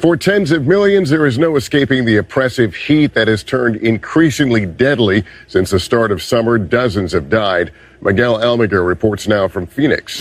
For tens of millions, there is no escaping the oppressive heat that has turned increasingly deadly. Since the start of summer, dozens have died. Miguel Almaguer reports now from Phoenix.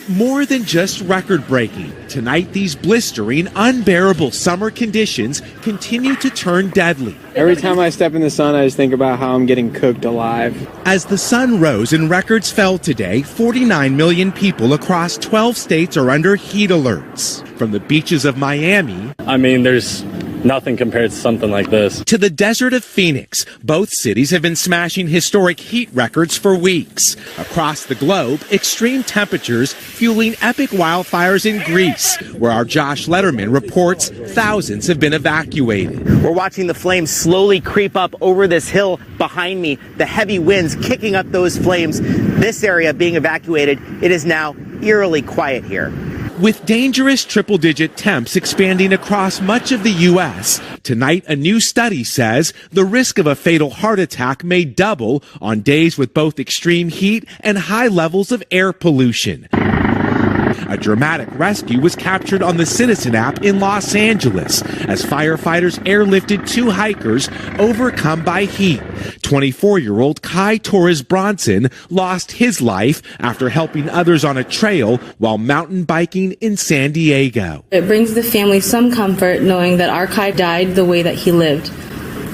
More than just record-breaking. Tonight, these blistering, unbearable summer conditions continue to turn deadly. Every time I step in the sun, I just think about how I'm getting cooked alive. As the sun rose and records fell today, 49 million people across 12 states are under heat alerts. From the beaches of Miami, there's nothing compared to something like this, to the desert of Phoenix, both cities have been smashing historic heat records for weeks. Across the globe, extreme temperatures fueling epic wildfires in Greece, where our Josh Letterman reports thousands have been evacuated. We're watching the flames slowly creep up over this hill behind me, the heavy winds kicking up those flames. This area being evacuated, it is now eerily quiet here. With dangerous triple-digit temps expanding across much of the U.S., tonight a new study says the risk of a fatal heart attack may double on days with both extreme heat and high levels of air pollution. A dramatic rescue was captured on the Citizen app in Los Angeles as firefighters airlifted two hikers overcome by heat. 24-year-old Kai Torres Bronson lost his life after helping others on a trail while mountain biking in San Diego. It brings the family some comfort knowing that our Kai died the way that he lived,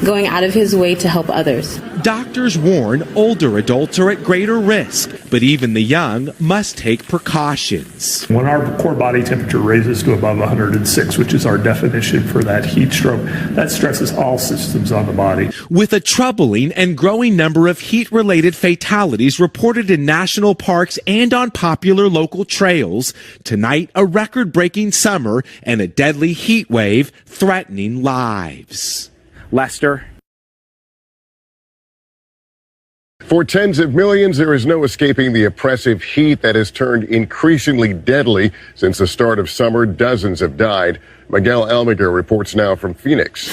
going out of his way to help others. Doctors warn older adults are at greater risk, but even the young must take precautions. When our core body temperature raises to above 106, which is our definition for that heat stroke, that stresses all systems on the body. With a troubling and growing number of heat-related fatalities reported in national parks and on popular local trails, tonight a record-breaking summer and a deadly heat wave threatening lives. Lester. For tens of millions, there is no escaping the oppressive heat that has turned increasingly deadly. Since the start of summer, dozens have died. Miguel Almaguer reports now from Phoenix.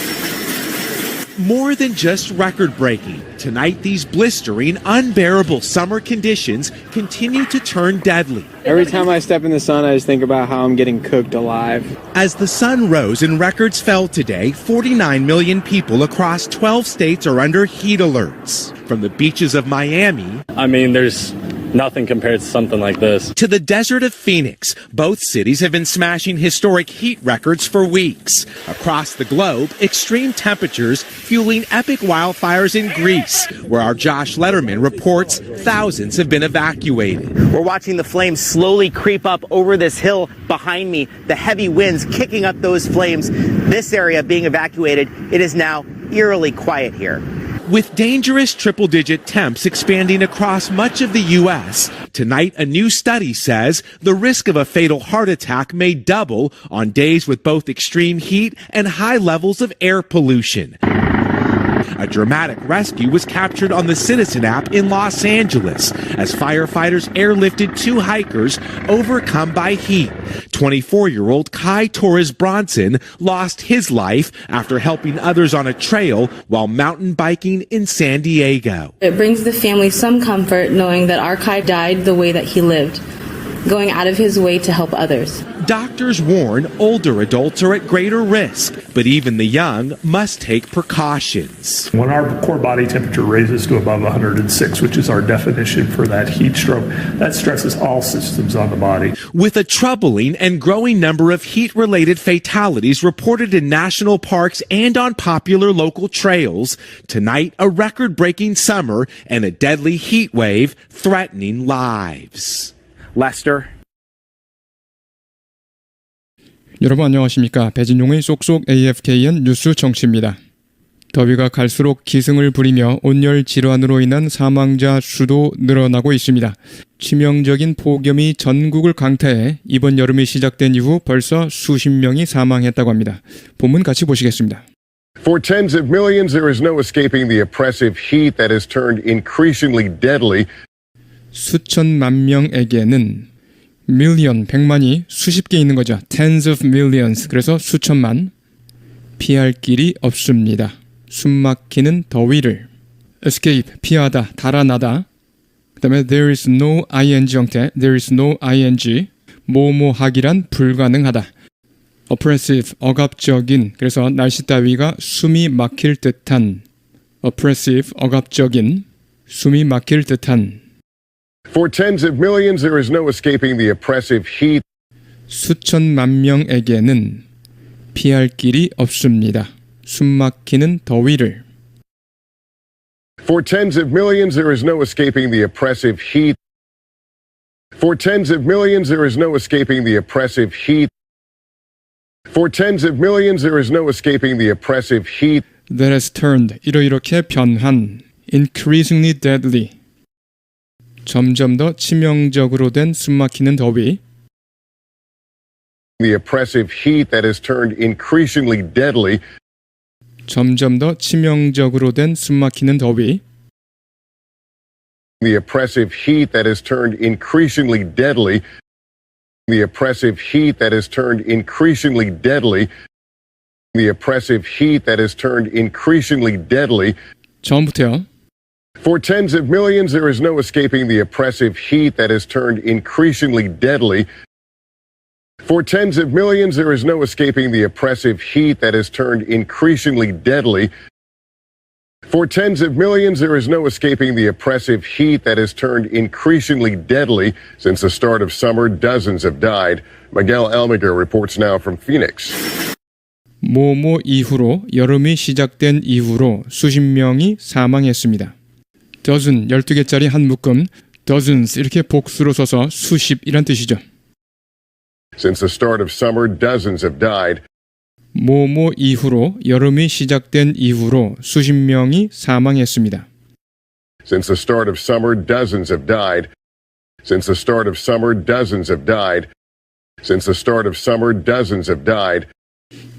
More than just record-breaking. Tonight, these blistering, unbearable summer conditions continue to turn deadly. Every time I step in the sun, I just think about how I'm getting cooked alive. As the sun rose and records fell today, 49 million people across 12 states are under heat alerts. From the beaches of Miami, there's nothing compared to something like this, to the desert of Phoenix, both cities have been smashing historic heat records for weeks. Across the globe, extreme temperatures fueling epic wildfires in Greece, where our Josh Letterman reports thousands have been evacuated. We're watching the flames slowly creep up over this hill behind me, the heavy winds kicking up those flames. This area being evacuated, it is now eerily quiet here. With dangerous triple-digit temps expanding across much of the U.S., tonight a new study says the risk of a fatal heart attack may double on days with both extreme heat and high levels of air pollution. A dramatic rescue was captured on the Citizen app in Los Angeles as firefighters airlifted two hikers overcome by heat. 24-year-old Kai Torres Bronson lost his life after helping others on a trail while mountain biking in San Diego. It brings the family some comfort knowing that our Kai died the way that he lived, going out of his way to help others. Doctors warn older adults are at greater risk, but even the young must take precautions. When our core body temperature raises to above 106, which is our definition for that heat stroke, that stresses all systems on the body. With a troubling and growing number of heat-related fatalities reported in national parks and on popular local trails, tonight a record-breaking summer and a deadly heat wave threatening lives. Lester. 여러분 안녕하십니까. 배진용의 쏙쏙 AFKN 뉴스 정치입니다. 더위가 갈수록 기승을 부리며 온열 질환으로 인한 사망자 수도 늘어나고 있습니다. 치명적인 폭염이 전국을 강타해 이번 여름이 시작된 이후 벌써 수십 명이 사망했다고 합니다. 본문 같이 보시겠습니다. For tens of millions, there is no escaping the oppressive heat that has turned increasingly deadly. 수천만 명에게는 million, 100만이 수십 개 있는 거죠. tens of millions, 그래서 수천만. 피할 길이 없습니다. 숨막히는 더위를. escape, 피하다, 달아나다. 그 다음에 there is no ing 형태, there is no ing. 뭐뭐하기란 불가능하다. oppressive, 억압적인, 그래서 날씨 따위가 숨이 막힐 듯한, oppressive, 억압적인, 숨이 막힐 듯한, For tens of millions, there is no escaping the oppressive heat 수천만 명에게는 피할 길이 없습니다. 숨막히는 더위를. For tens of millions, there is no escaping the oppressive heat. For tens of millions, there is no escaping the oppressive heat. For tens of millions, there is no escaping the oppressive heat that has turned, 이렇게 변한, increasingly deadly, 점점 더 치명적으로 된 숨막히는 더위, the oppressive heat that has turned increasingly deadly 점점 더 치명적으로 된 숨막히는 더위, the oppressive heat that has turned increasingly deadly the oppressive heat that has turned increasingly deadly the oppressive heat that has turned increasingly deadly 처음부터요. For tens of millions, there is no escaping the oppressive heat that has turned increasingly deadly. For tens of millions, there is no escaping the oppressive heat that has turned increasingly deadly. For tens of millions, there is no escaping the oppressive heat that has turned increasingly deadly. Since the start of summer, dozens have died. Miguel Almaguer reports now from Phoenix. 모모 이후로, 여름이 시작된 이후로 수십 명이 사망했습니다. dozen, 12개짜리 한 묶음, dozens 이렇게 복수로 써서 수십이란 뜻이죠. Since the start of summer, dozens have died. 모모 이후로, 여름이 시작된 이후로 수십 명이 사망했습니다. Since the start of summer, dozens have died. Since the start of summer, dozens have died. Since the start of summer, dozens have died.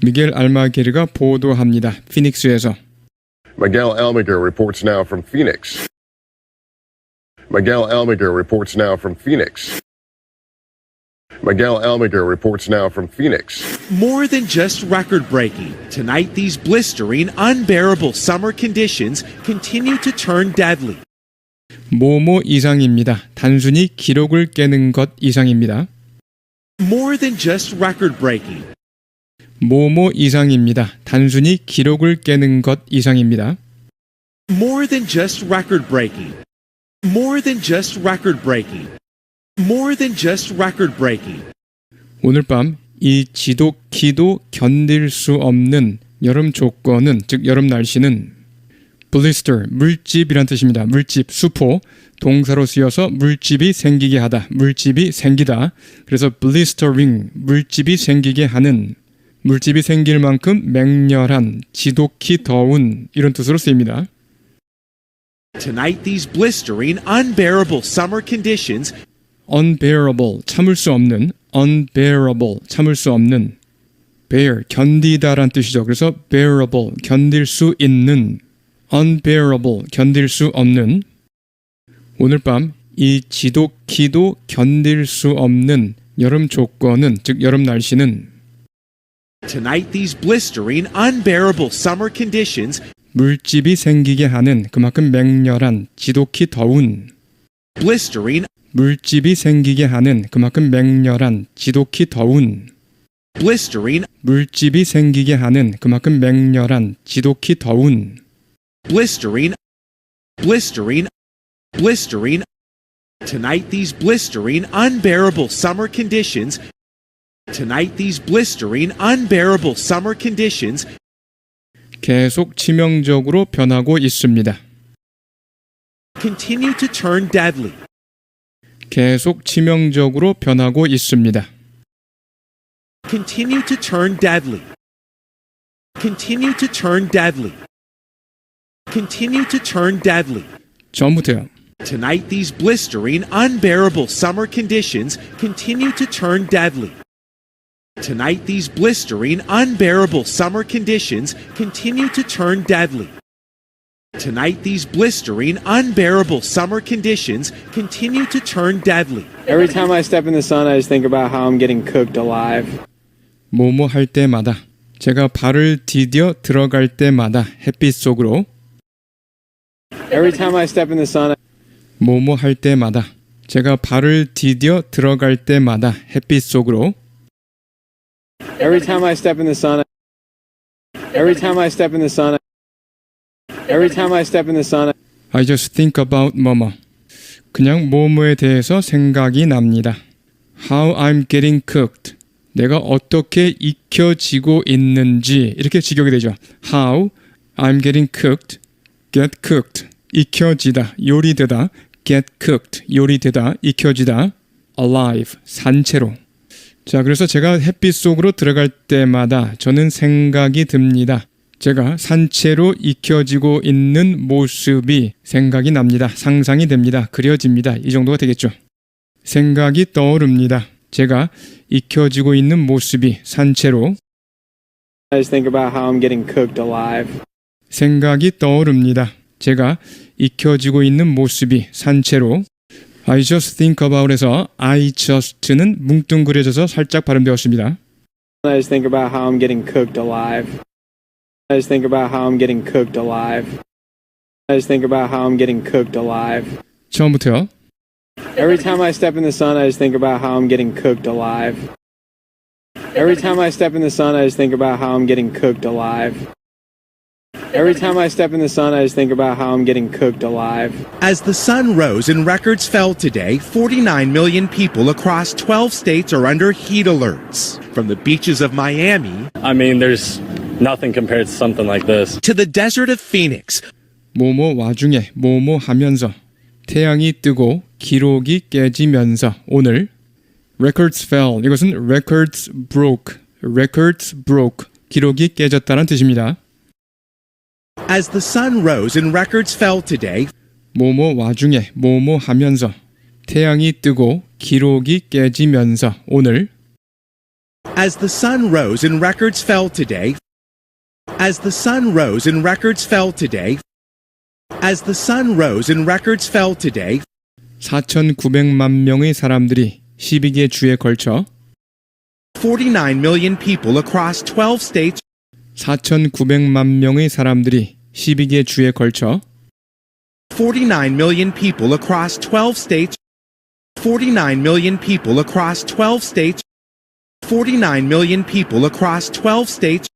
미겔 알마게르가 보도합니다. 피닉스에서. Miguel Almaguer reports now from Phoenix. Miguel Almaguer reports now from Phoenix. Miguel Almaguer reports now from Phoenix. More than just record breaking, tonight these blistering, unbearable summer conditions continue to turn deadly. 모모 이상입니다. 단순히 기록을 깨는 것 이상입니다. More than just record breaking. 모모 이상입니다. 단순히 기록을 깨는 것 이상입니다. More than just record breaking. More than just record breaking. More than just record breaking. 오늘 밤 이 지독히도 견딜 수 없는 여름 조건은, 즉 여름 날씨는 blister, 물집이란 뜻입니다. 물집, 수포, 동사로 쓰여서 물집이 생기게 하다, 물집이 생기다. 그래서 blistering, 물집이 생기게 하는, 물집이 생길 만큼 맹렬한, 지독히 더운 이런 뜻으로 쓰입니다. Tonight these blistering, unbearable summer conditions unbearable, 참을 수 없는, unbearable, 참을 수 없는, bear, 견디다란 뜻이죠. 그래서 bearable, 견딜 수 있는, unbearable, 견딜 수 없는, 오늘 밤 이 지독히도 견딜 수 없는 여름 조건은, 즉 여름 날씨는 Tonight these blistering, unbearable summer conditions 물집이 생기게 하는, 그만큼 맹렬한, 지독히 더운, blistering, 물집이 생기게 하는, 그만큼 맹렬한, 지독히 더운, blistering, 물집이 생기게 하는, 그만큼 맹렬한, 지독히 더운, blistering, blistering, blistering. Tonight these blistering, unbearable summer conditions Tonight these blistering, unbearable summer conditions 계속 치명적으로 변하고 있습니다. continue to turn deadly. 계속 치명적으로 변하고 있습니다. Continue to turn deadly. Continue to turn deadly. Continue to turn deadly. 전부터요. Tonight these blistering, unbearable summer conditions continue to turn deadly. Tonight these blistering, unbearable summer conditions continue to turn deadly. Tonight these blistering, unbearable summer conditions continue to turn deadly. Every time I step in the sun, I just think about how I'm getting cooked alive. 뭐뭐 할 때마다, 제가 발을 디뎌 들어갈 때마다 햇빛 속으로, Every time I step in the sun, 뭐뭐 할 때마다, 제가 발을 디뎌 들어갈 때마다 햇빛 속으로, Every time I step in the sun, every time I step in the sun, every time I step in the sun, I just think about 뭐뭐. 그냥 뭐뭐에 대해서 생각이 납니다. How I'm getting cooked. 내가 어떻게 익혀지고 있는지 이렇게 직역이 되죠. How I'm getting cooked. Get cooked. 익혀지다, 요리되다. Get cooked. 요리되다, 익혀지다. Alive. 산채로. 자, 그래서 제가 햇빛 속으로 들어갈 때마다 저는 생각이 듭니다. 제가 산채로 익혀지고 있는 모습이 생각이 납니다. 상상이 됩니다. 그려집니다. 이 정도가 되겠죠. 생각이 떠오릅니다. 제가 익혀지고 있는 모습이 산채로 I just think about how I'm getting cooked alive. 생각이 떠오릅니다. 제가 익혀지고 있는 모습이 산채로 I just think about에서 I just는 뭉뚱그려져서 살짝 발음되었습니다. I just think about how I'm getting cooked alive. I just think about how I'm getting cooked alive. I just think about how I'm getting cooked alive. 처음부터요. Every time I step in the sun, I just think about how I'm getting cooked alive. Every time I step in the sun, I just think about how I'm getting cooked alive. Every time I step in the sun, I just think about how I'm getting cooked alive. As the sun rose and records fell today, 49 million people across 12 states are under heat alerts. From the beaches of Miami I mean, there's nothing compared to something like this. to the desert of Phoenix, 뭐뭐 와중에 뭐뭐 하면서 태양이 뜨고 기록이 깨지면서 오늘 records fell 이것은 records broke 기록이 깨졌다는 뜻입니다. as the sun rose and records fell today, 뭐뭐 와중에 뭐뭐 하면서 태양이 뜨고 기록이 깨지면서 오늘 as the sun rose and records fell today, as the sun rose and records fell today, as the sun rose and records fell today, 4,900만 명의 사람들이 12개 주에 걸쳐 49 million people across 12 states 4,900만 명의 사람들이 12개 주에 걸쳐 49 million people across 12 states 49 million people across 12 states 49 million people across 12 states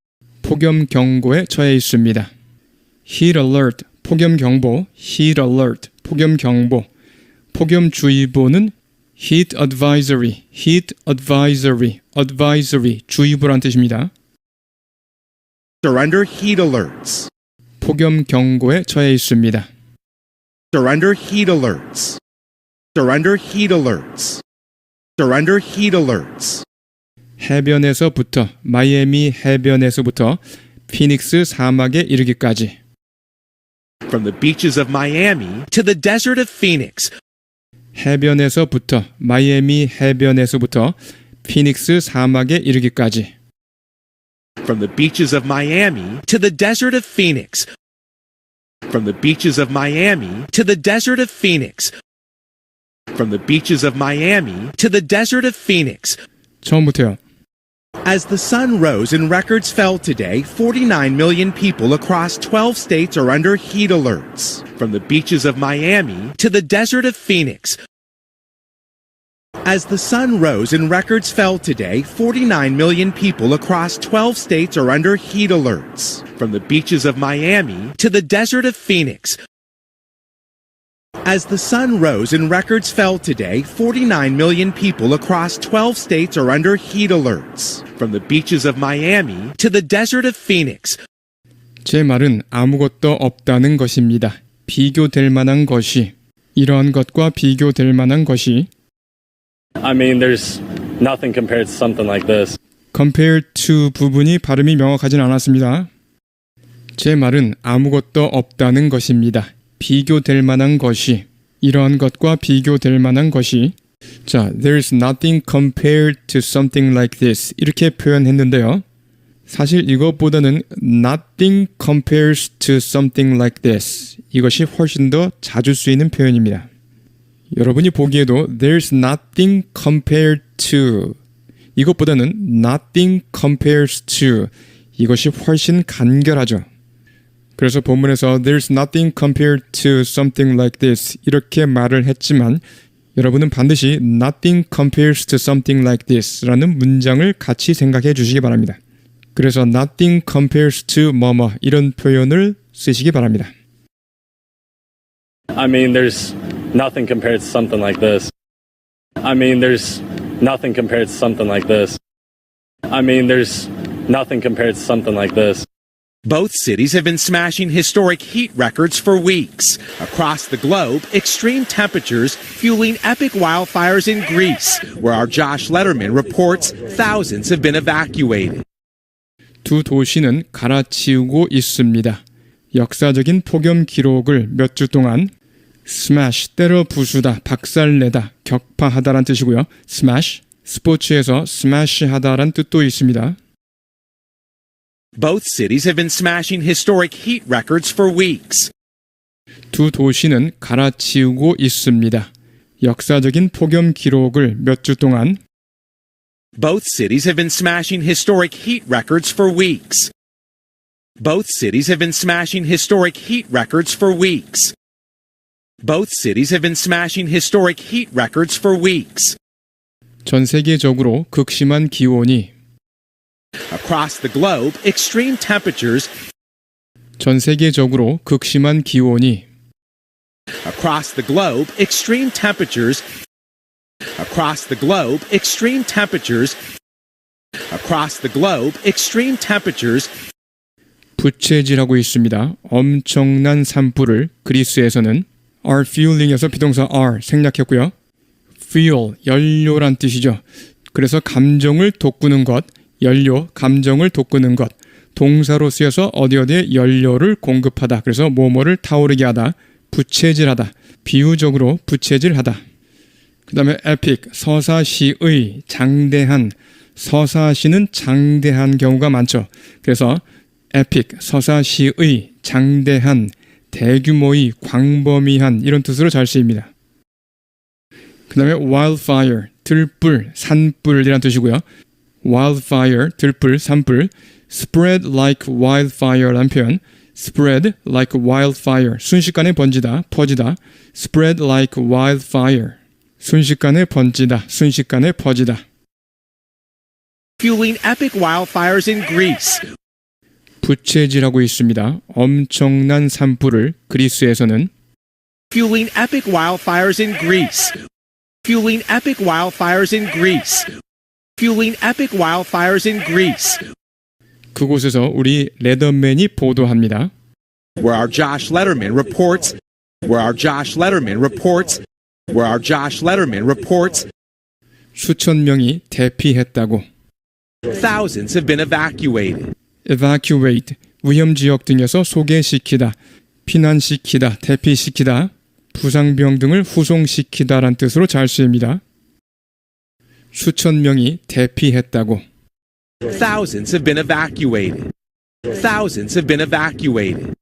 폭염 경고에 처해 있습니다. Heat alert, 폭염 경보, heat alert, 폭염 경보, 폭염 주의보는 heat advisory, advisory, 주의보란 뜻입니다. are under heat alerts. 폭염 경고에 처해 있습니다. Are under heat alerts. Are under heat alerts. Are under heat alerts. 해변에서부터 마이애미 해변에서부터 피닉스 사막에 이르기까지 From the beaches of Miami to the desert of Phoenix. 해변에서부터 마이애미 해변에서부터 피닉스 사막에 이르기까지 From the beaches of Miami to the desert of Phoenix. From the beaches of Miami to the desert of Phoenix. From the beaches of Miami to the desert of Phoenix. 처음부터요. As the sun rose and records fell today, 49 million people across 12 states are under heat alerts. From the beaches of Miami to the desert of Phoenix. As the sun rose and records fell today, 49 million people across 12 states are under heat alerts. From the beaches of Miami to the desert of Phoenix. As the sun rose and records fell today, 49 million people across 12 states are under heat alerts. From the beaches of Miami to the desert of Phoenix. 제 말은 아무것도 없다는 것입니다. 비교될 만한 것이 이러한 것과 비교될 만한 것이 I mean, there's nothing compared to something like this. compared to 부분이 발음이 명확하진 않았습니다. 제 말은 아무것도 없다는 것입니다. 비교될 만한 것이 이러한 것과 비교될 만한 것이 자, there's nothing compared to something like this 이렇게 표현했는데요. 사실 이것보다는 nothing compares to something like this 이것이 훨씬 더 자주 쓰이는 표현입니다. 여러분이 보기에도 there's nothing compared to 이것보다는 nothing compares to 이것이 훨씬 간결하죠. 그래서 본문에서 there's nothing compared to something like this 이렇게 말을 했지만 여러분은 반드시 nothing compares to something like this 라는 문장을 같이 생각해 주시기 바랍니다. 그래서 nothing compares to 뭐뭐 이런 표현을 쓰시기 바랍니다. I mean, there's nothing compared to something like this. I mean, there's nothing compared to something like this. I mean, there's nothing compared to something like this. Both cities have been smashing historic heat records for weeks. Across the globe, extreme temperatures fueling epic wildfires in Greece, where our Josh Letterman reports thousands have been evacuated. 두 도시는 갈아치우고 있습니다. 역사적인 폭염 기록을 몇 주 동안 smash, 때려 부수다, 박살내다, 격파하다란 뜻이고요. smash, 스포츠에서 smash하다란 뜻도 있습니다. Both cities have been smashing historic heat records for weeks. 두 도시는 갈아치우고 있습니다. 역사적인 폭염 기록을 몇 주 동안 Both cities have been smashing historic heat records for weeks. Both cities have been smashing historic heat records for weeks. Both cities have been smashing historic heat records for weeks. 전 세계적으로 극심한 기온이 Across the globe, extreme temperatures 전 세계적으로 극심한 기온이 Across the globe, extreme temperatures Across the globe, extreme temperatures Across the globe, extreme temperatures 부채질하고 있습니다. 엄청난 산불을 그리스에서는 are fueling에서 비동사 are 생략했고요. fuel, 연료란 뜻이죠. 그래서 감정을 돋구는 것, 연료, 감정을 돋구는 것. 동사로 쓰여서 어디에 연료를 공급하다. 그래서 뭐뭐를 타오르게 하다, 부채질하다, 비유적으로 부채질하다. 그 다음에 epic, 서사시의, 장대한. 서사시는 장대한 경우가 많죠. 그래서 epic, 서사시의, 장대한, 대규모의, 광범위한 이런 뜻으로 잘 쓰입니다. 그 다음에 wildfire, 들불, 산불이란 뜻이고요. wildfire, 들불, 산불, spread like wildfire라는 표현, spread like wildfire, 순식간에 번지다, 퍼지다, spread like wildfire, 순식간에 번지다, 순식간에 퍼지다. fueling epic wildfires in Greece. 부채질하고 있습니다. 엄청난 산불을 그리스에서는 fueling epic wildfires in Greece. Fueling epic wildfires in Greece. Fueling epic wildfires in Greece. 그곳에서 우리 레더맨이 보도합니다. Where our Josh Letterman reports. Where our Josh Letterman reports. Where our Josh Letterman reports. 수천 명이 대피했다고. Thousands have been evacuated. evacuate, 위험 지역 등에서 소개시키다, 피난시키다, 대피시키다, 부상병 등을 후송시키다란 뜻으로 잘 쓰입니다. 수천 명이 대피했다고. Thousands have been evacuated. Thousands have been evacuated.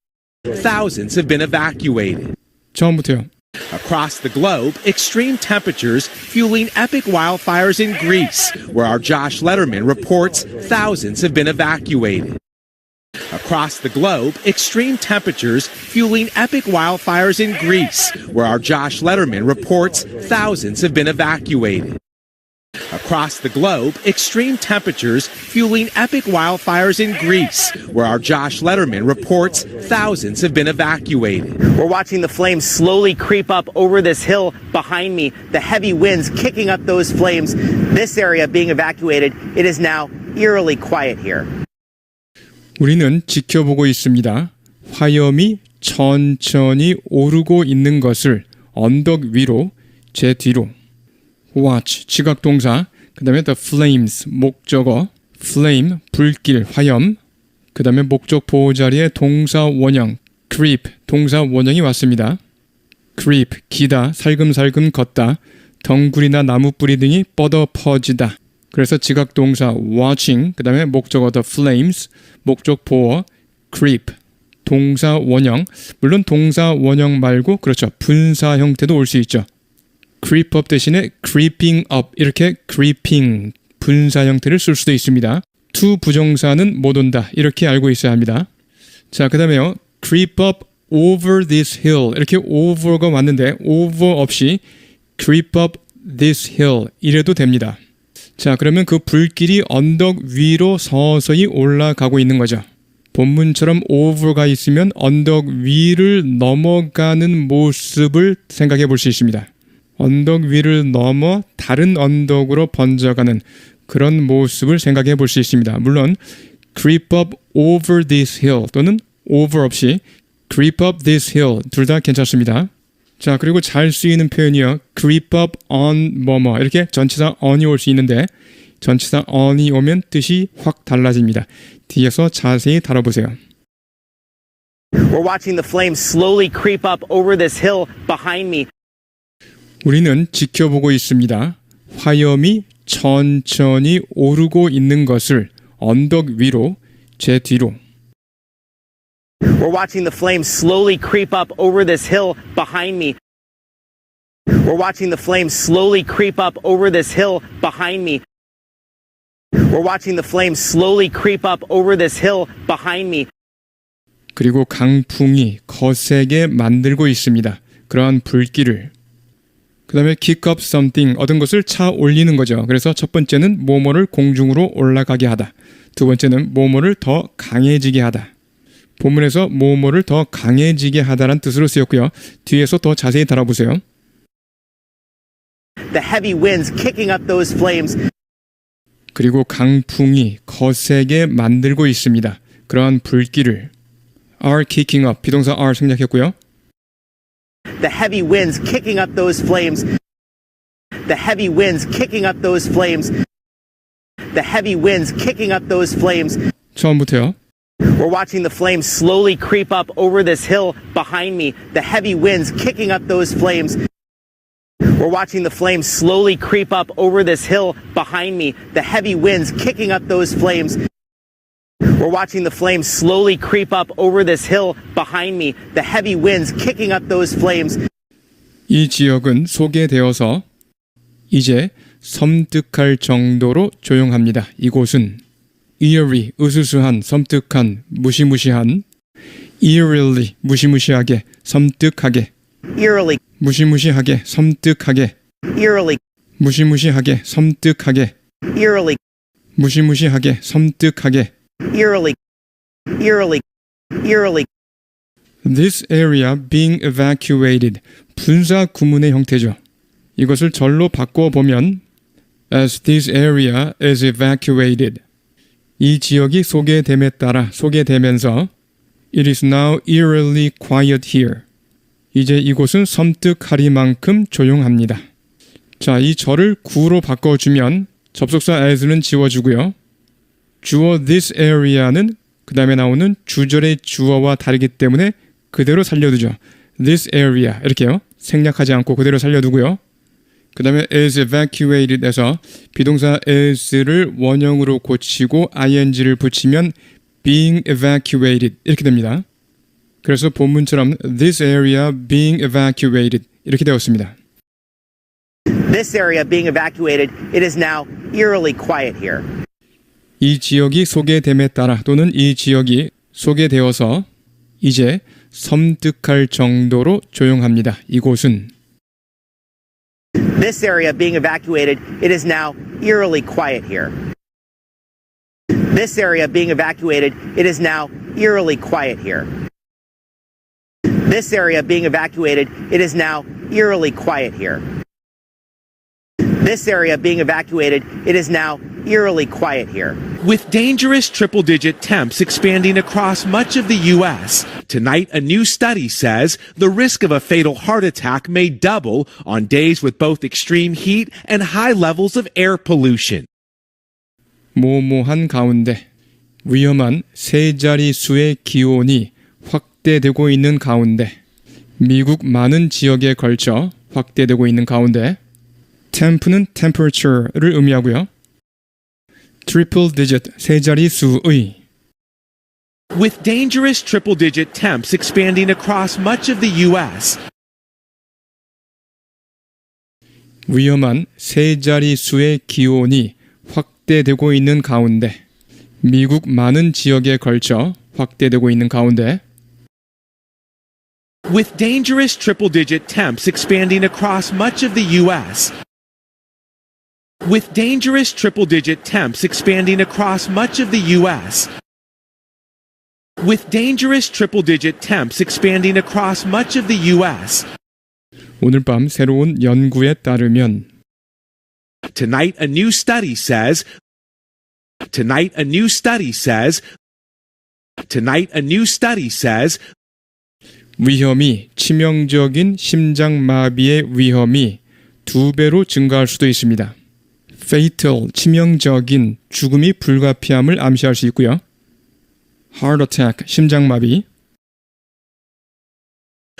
Thousands have been evacuated. 처음부터요. Across the globe, extreme temperatures fueling epic wildfires in Greece, where our Josh Letterman reports thousands have been evacuated. Across the globe, extreme temperatures fueling epic wildfires in Greece, where our Josh Letterman reports thousands have been evacuated. Across the globe, extreme temperatures fueling epic wildfires in Greece, where our Josh Letterman reports thousands have been evacuated. We're watching the flames slowly creep up over this hill behind me, the heavy winds kicking up those flames, this area being evacuated. It is now eerily quiet here. 우리는 지켜보고 있습니다. 화염이 천천히 오르고 있는 것을 언덕 위로, 제 뒤로. watch, 지각동사, 그 다음에 the flames, 목적어, flame, 불길, 화염, 그 다음에 목적 보호자리에 동사 원형, creep, 동사 원형이 왔습니다. creep, 기다, 살금살금 걷다, 덩굴이나 나무뿌리 등이 뻗어 퍼지다. 그래서 지각동사 watching, 그 다음에 목적어 the flames, 목적 보호, creep, 동사 원형, 물론 동사 원형 말고 그렇죠, 분사 형태도 올 수 있죠. creep up 대신에 creeping up, 이렇게 creeping, 분사 형태를 쓸 수도 있습니다. to 부정사는 못 온다, 이렇게 알고 있어야 합니다. 자, 그 다음에요. creep up over this hill, 이렇게 over가 왔는데 over 없이 creep up this hill 이래도 됩니다. 자, 그러면 그 불길이 언덕 위로 서서히 올라가고 있는 거죠. 본문처럼 over가 있으면 언덕 위를 넘어가는 모습을 생각해 볼 수 있습니다. 언덕 위를 넘어 다른 언덕으로 번져가는 그런 모습을 생각해 볼 수 있습니다. 물론 creep up over this hill 또는 over 없이 creep up this hill 둘 다 괜찮습니다. 자, 그리고 잘 쓰이는 표현이요. creep up on 뭐뭐 이렇게 전치사 on이 올 수 있는데 전치사 on이 오면 뜻이 확 달라집니다. 뒤에서 자세히 다뤄보세요. We're watching the flames slowly creep up over this hill behind me. 우리는 지켜보고 있습니다. 화염이 천천히 오르고 있는 것을 언덕 위로 제 뒤로. We're watching the flames slowly creep up over this hill behind me. We're watching the flames slowly creep up over this hill behind me. We're watching the flames slowly creep up over this hill behind me. 그리고 강풍이 거세게 만들고 있습니다. 그러한 불길을. 그 다음에 kick up something, 얻은 것을 차 올리는 거죠. 그래서 첫 번째는 뭐뭐를 공중으로 올라가게 하다. 두 번째는 뭐뭐를 더 강해지게 하다. 본문에서 뭐뭐를 더 강해지게 하다란 뜻으로 쓰였고요. 뒤에서 더 자세히 달아보세요. The heavy winds kicking up those flames. 그리고 강풍이 거세게 만들고 있습니다. 그러한 불길을. are kicking up, 비동사 are 생략했고요. The heavy winds kicking up those flames. The heavy winds kicking up those flames. The heavy winds kicking up those flames. 처음부터요. We're watching the flames slowly creep up over this hill behind me. The heavy winds kicking up those flames. We're watching the flames slowly creep up over this hill behind me. The heavy winds kicking up those flames. We're watching the flames slowly creep up over this hill behind me. The heavy winds kicking up those flames. 이 지역은 소개되어서 이제 섬뜩할 정도로 조용합니다. 이곳은 eerie, 으스스한, 섬뜩한, 무시무시한, eerily, 무시무시하게, 섬뜩하게, Eerily, 무시무시하게, 섬뜩하게, eerily, 무시무시하게, 섬뜩하게, eerily, 무시무시하게, 섬뜩하게. eerily, eerily, eerily. This area being evacuated. 분사 구문의 형태죠. 이것을 절로 바꿔보면 As this area is evacuated. 이 지역이 소개됨에 따라 소개되면서 It is now eerily quiet here. 이제 이곳은 섬뜩하리만큼 조용합니다. 자, 이 절을 구로 바꿔주면 접속사 as는 지워주고요. 주어 this area는 그 다음에 나오는 주절의 주어와 다르기 때문에 그대로 살려두죠. This area 이렇게요. 생략하지 않고 그대로 살려두고요. 그 다음에 is evacuated에서 비동사 is를 원형으로 고치고 ing를 붙이면 being evacuated 이렇게 됩니다. 그래서 본문처럼 this area being evacuated 이렇게 되었습니다. This area being evacuated, it is now eerily quiet here. 이 지역이 소개됨에 따라 또는 이 지역이 소개되어서 이제 섬뜩할 정도로 조용합니다. 이곳은 This area being evacuated, it is now eerily quiet here. This area being evacuated, it is now eerily quiet here. This area being evacuated, it is now eerily quiet here. This area being evacuated, it is now eerily quiet here. With dangerous triple-digit temps expanding across much of the U.S., tonight a new study says the risk of a fatal heart attack may double on days with both extreme heat and high levels of air pollution. 모모한 가운데 위험한 세 자릿수의 기온이 확대되고 있는 가운데 미국 많은 지역에 걸쳐 확대되고 있는 가운데 temp는 temperature를 의미하고요. triple digit 세 자릿수의 With dangerous triple-digit temps expanding across much of the U.S., 위험한 세 자릿수의 기온이 확대되고 있는 가운데 미국 많은 지역에 걸쳐 확대되고 있는 가운데 With dangerous triple-digit temps expanding across much of the U.S. With dangerous triple-digit temps expanding across much of the U.S. With dangerous triple-digit temps expanding across much of the U.S. 오늘 밤 새로운 연구에 따르면 Tonight a new study says Tonight a new study says Tonight a new study says 위험이 치명적인 심장마비의 위험이 2배로 증가할 수도 있습니다. fatal, 치명적인, 죽음이 불가피함을 암시할 수 있고요. heart attack, 심장마비.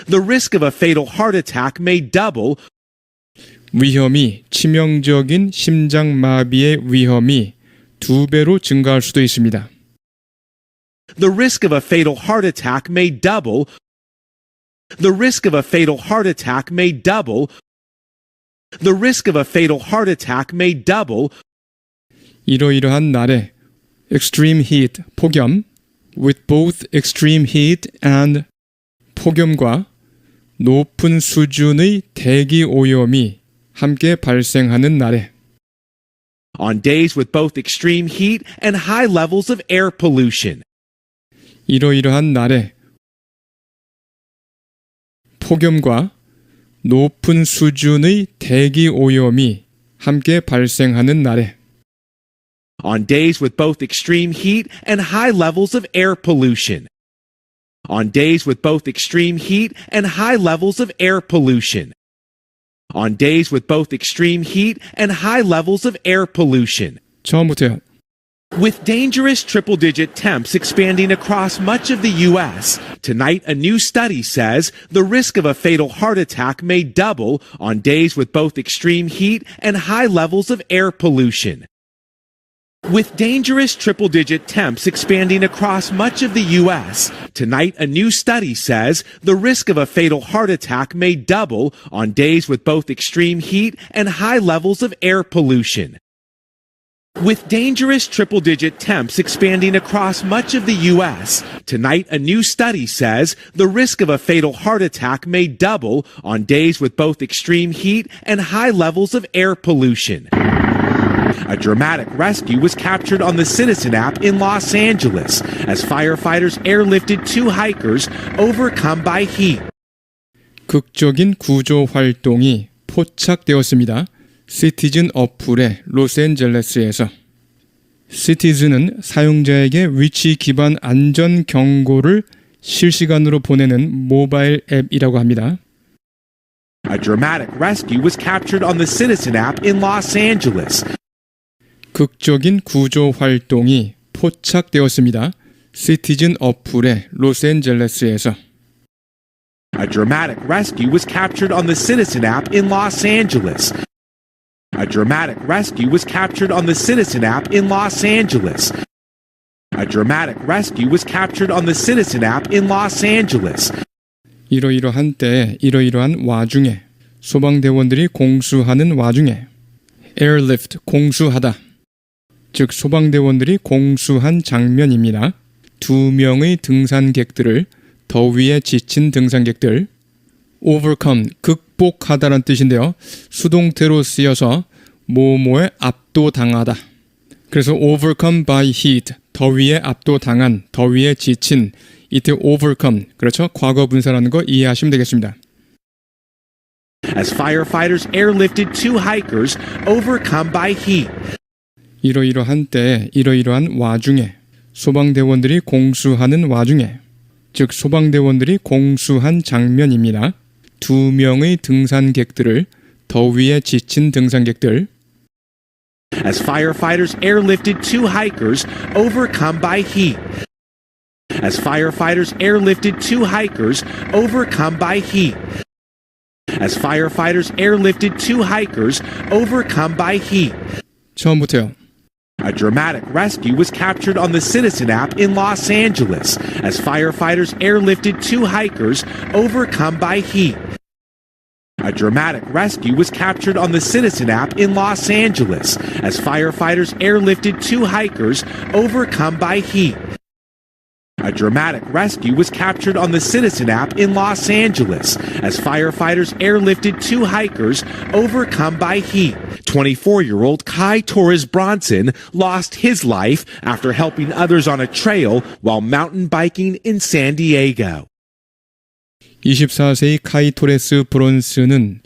The risk of a fatal heart attack may double. 위험이 치명적인 심장마비의 위험이 2배로 증가할 수도 있습니다. The risk of a fatal heart attack may double. The risk of a fatal heart attack may double. The risk of a fatal heart attack may double. 이러이러한 날에 extreme heat, 폭염, with both extreme heat and 폭염과 높은 수준의 대기 오염이 함께 발생하는 날에 On days with both extreme heat and high levels of air pollution. 이러이러한 날에 폭염과 높은 수준의 대기 오염이 함께 발생하는 날에 On days with both extreme heat and high levels of air pollution. On days with both extreme heat and high levels of air pollution. On days with both extreme heat and high levels of air pollution. 처음부터요. With dangerous triple-digit temps expanding across much of the U.S., tonight a new study says the risk of a fatal heart attack may double on days with both extreme heat and high levels of air pollution. With dangerous triple-digit temps expanding across much of the U.S., tonight a new study says the risk of a fatal heart attack may double on days with both extreme heat and high levels of air pollution. With dangerous triple-digit temps expanding across much of the U.S., tonight a new study says the risk of a fatal heart attack may double on days with both extreme heat and high levels of air pollution. A dramatic rescue was captured on the Citizen app in Los Angeles as firefighters airlifted 2 hikers overcome by heat. 극적인 구조 활동이 포착되었습니다. 시티즌 어플의 로스앤젤레스에서 시티즌은 사용자에게 위치 기반 안전 경고를 실시간으로 보내는 모바일 앱이라고 합니다. A dramatic rescue was captured on the Citizen app in Los Angeles. 극적인 구조 활동이 포착되었습니다. 시티즌 어플의 로스앤젤레스에서 A dramatic rescue was captured on the Citizen app in Los Angeles. A dramatic rescue was captured on the Citizen app in Los Angeles. A dramatic rescue was captured on the Citizen app in Los Angeles. 이러이러한 때에 이러이러한 와중에 소방대원들이 공수하는 와중에 airlift, 공수하다. 즉 소방대원들이 공수한 장면입니다. 2명의 등산객들을 더위에 지친 등산객들 overcome, 극복하다라는 뜻인데요. 수동태로 쓰여서 뭐뭐에 압도당하다. 그래서 overcome by heat, 더위에 압도당한, 더위에 지친, 이때 overcome, 그렇죠? 과거 분사라는 거 이해하시면 되겠습니다. As firefighters airlifted 2 hikers overcome by heat. 이러이러한 때에 이러이러한 와중에 소방대원들이 공수하는 와중에 즉 소방대원들이 공수한 장면입니다. 2명의 등산객들을 더위에 지친 등산객들 As firefighters airlifted 2 hikers overcome by heat. As firefighters airlifted 2 hikers overcome by heat. As firefighters airlifted 2 hikers overcome by heat. 처음부터요. A dramatic rescue was captured on the Citizen app in Los Angeles as firefighters airlifted 2 hikers overcome by heat. A dramatic rescue was captured on the Citizen app in Los Angeles as firefighters airlifted 2 hikers overcome by heat. A dramatic rescue was captured on the Citizen app in Los Angeles as firefighters airlifted two hikers overcome by heat. 24-year-old Kai Torres Bronson lost his life after helping others on a trail while mountain biking in San Diego. 24세의 카이 토레스 브론스는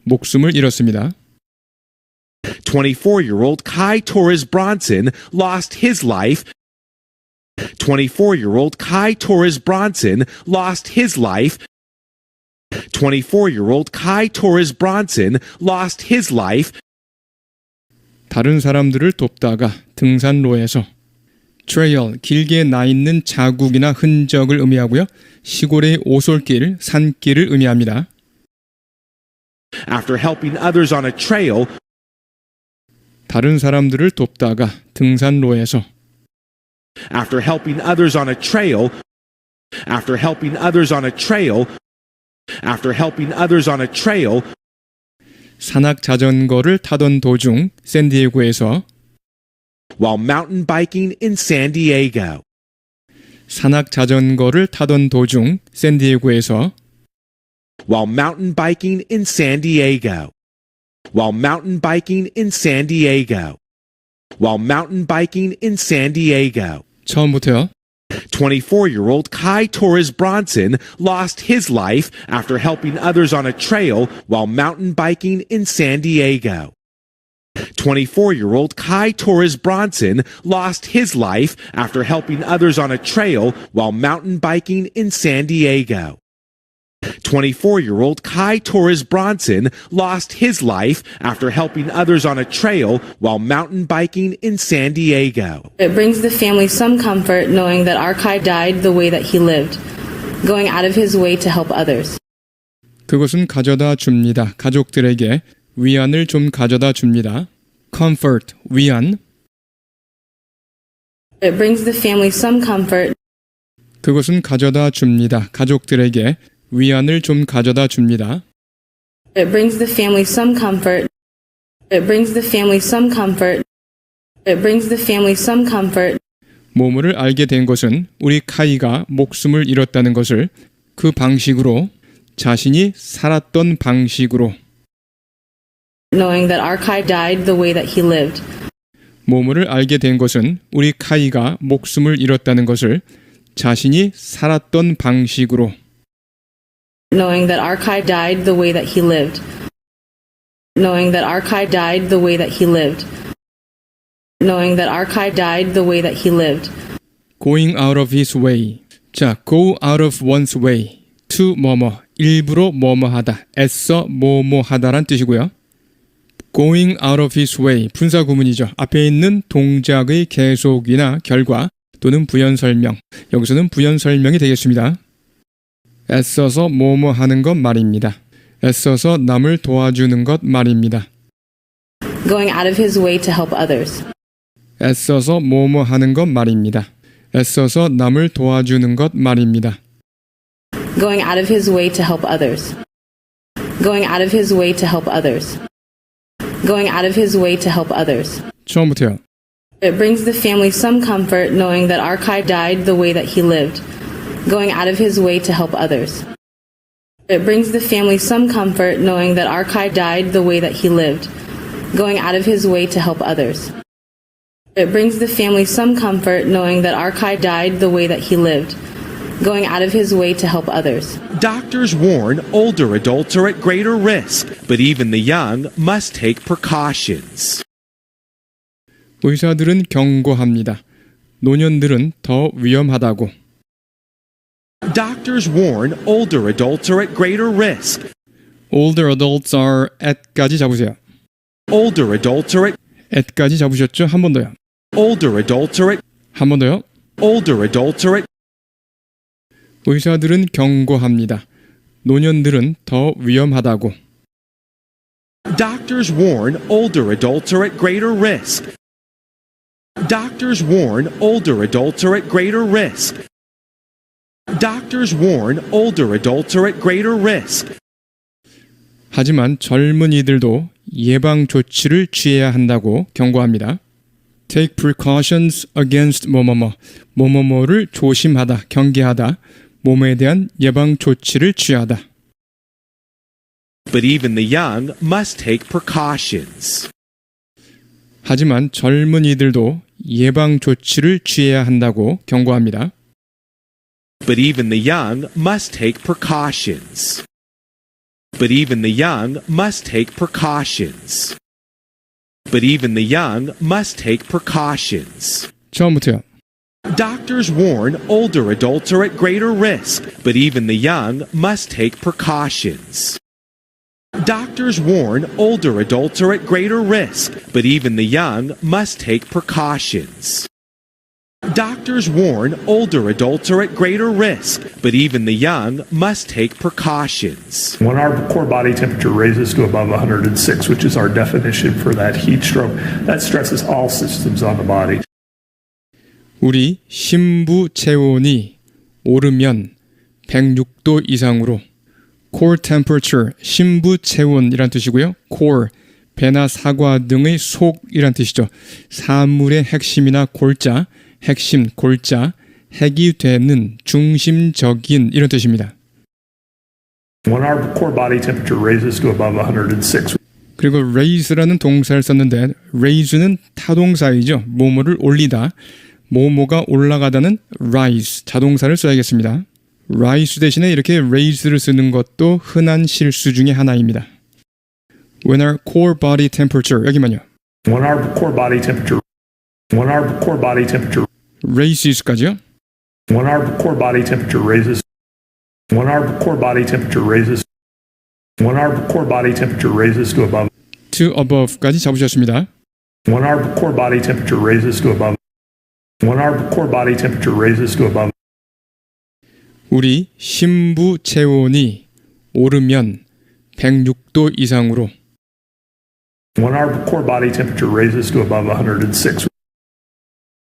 목숨을 잃었습니다. 24-year-old Kai Torres Bronson lost his life. 24-year-old Kai Torres Bronson lost his life. 24-year-old Kai Torres Bronson lost his life. 다른 사람들을 돕다가 등산로에서 트레일, 길게 나 있는 자국이나 흔적을 의미하고요. 시골의 오솔길, 산길을 의미합니다. After helping others on a trail, 다른 사람들을 돕다가 등산로에서 after helping others on a trail, after helping others on a trail, after helping others on a trail, 산악 자전거를 타던 도중 샌디에고에서 while mountain biking in San Diego. 산악 자전거를 타던 도중 샌디에고에서 while mountain biking in San Diego. While mountain biking in San Diego. While mountain biking in San Diego. 처음부터요. 24-year-old Kai Torres Bronson lost his life after helping others on a trail while mountain biking in San Diego. 24-year-old Kai Torres Bronson lost his life after helping others on a trail while mountain biking in San Diego. 24-year-old Kai Torres Bronson lost his life after helping others on a trail while mountain biking in San Diego. It brings the family some comfort knowing that our Kai died the way that he lived, going out of his way to help others. 그것은 가져다 줍니다. 가족들에게 위안을 좀 가져다 줍니다. comfort, 위안. It brings the family some comfort 그것은 가져다 줍니다. 가족들에게 위안을 좀 가져다 줍니다. It brings the family some comfort. It brings the family some comfort. It brings the family some comfort. 모모를 알게 된 것은 우리 카이가 목숨을 잃었다는 것을 그 방식으로 자신이 살았던 방식으로 Knowing that our Kai died the way that he lived. 모모를 알게 된 것은 우리 카이가 목숨을 잃었다는 것을 자신이 살았던 방식으로 Knowing that our Kai died the way that he lived. Knowing that our Kai died the way that he lived. Knowing that our Kai died the way that he lived. going out of his way. 자, go out of one's way. to 뭐뭐, 일부러 뭐뭐 하다, 애써 뭐뭐 하다란 뜻이고요. going out of his way, 분사 구문이죠. 앞에 있는 동작의 계속이나 결과 또는 부연 설명. 여기서는 부연 설명이 되겠습니다. 애써서 뭐뭐 하는 것 말입니다. 애써서 남을 도와주는 것 말입니다. Going out of his way to help others. 애써서 뭐뭐 하는 것 말입니다. 애써서 남을 도와주는 것 말입니다. Going out of his way to help others. Going out of his way to help others. Going out of his way to help others. 처음부터요. It brings the family some comfort knowing that our Kai died the way that he lived, going out of his way to help others. It brings the family some comfort knowing that our Kai died the way that he lived, going out of his way to help others. It brings the family some comfort knowing that our Kai died the way that he lived, going out of his way to help others. Doctors warn older adults are at greater risk, but even the young must take precautions. 의사들은 경고합니다. 노년들은 더 위험하다고. Doctors warn older adults are at greater risk. Older adults are at까지 잡으세요. Older adults are at까지 잡으셨죠? 한 번 더요. older adults are 한 번 더요. older adults are 의사들은 경고합니다. 노년들은 더 위험하다고. Doctors warn older adults are at greater risk. Doctors warn older adults are at greater risk. Doctors warn older adults are at greater risk. 하지만 젊은이들도 예방 조치를 취해야 한다고 경고합니다. take precautions against 뭐뭐뭐, 뭐뭐뭐를 조심하다, 경계하다, 몸에 대한 예방 조치를 취하다. But even the young must take precautions. 하지만 젊은이들도 예방 조치를 취해야 한다고 경고합니다. But even the young must take precautions. But even the young must take precautions. But even the young must take precautions. 처음부터요. Doctors warn older adults are at greater risk, but even the young must take precautions. Doctors warn older adults are at greater risk, but even the young must take precautions. Doctors warn older adults are at greater risk, but even the young must take precautions. When our core body temperature raises to above 106, which is our definition for that heat stroke, that stresses all systems on the body. 우리 심부 체온이 오르면 106도 이상으로 core temperature, 심부 체온이란 뜻이고요. core, 배나 사과 등의 속이란 뜻이죠. 사물의 핵심이나 골자, 핵심, 골자, 핵이 되는, 중심적인 이런 뜻입니다. When our core body temperature raises to above 106. 그리고 raise라는 동사를 썼는데 raise는 타동사이죠. 뭐뭐를 올리다. 뭐뭐가 올라가다는 rise, 자동사를 써야겠습니다. rise 대신에 이렇게 raise를 쓰는 것도 흔한 실수 중에 하나입니다. When our core body temperature, 여기만요. When our core body temperature raises까지요. When our core body temperature raises. When our core body temperature raises. When our core body temperature raises to above. to above까지 잡으셨습니다. When our core body temperature raises to above. When our core body temperature raises to above. 우리 심부 체온이 오르면 106도 이상으로 When our core body temperature raises to above 106.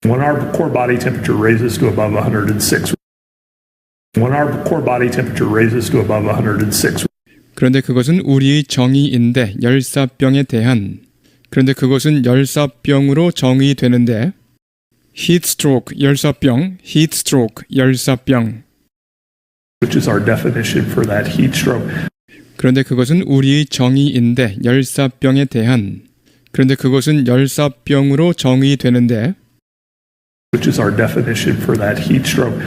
When our core body temperature raises to above 106. When our core body temperature raises to above 106. 그런데 그것은 우리의 정의인데 열사병에 대한 그런데 그것은 열사병으로 정의되는데 heat stroke 열사병 heat stroke 열사병 Which is our definition for that heat stroke. 그런데 그것은 우리의 정의인데 열사병에 대한 그런데 그것은 열사병으로 정의되는데 Which is our definition for that heat stroke.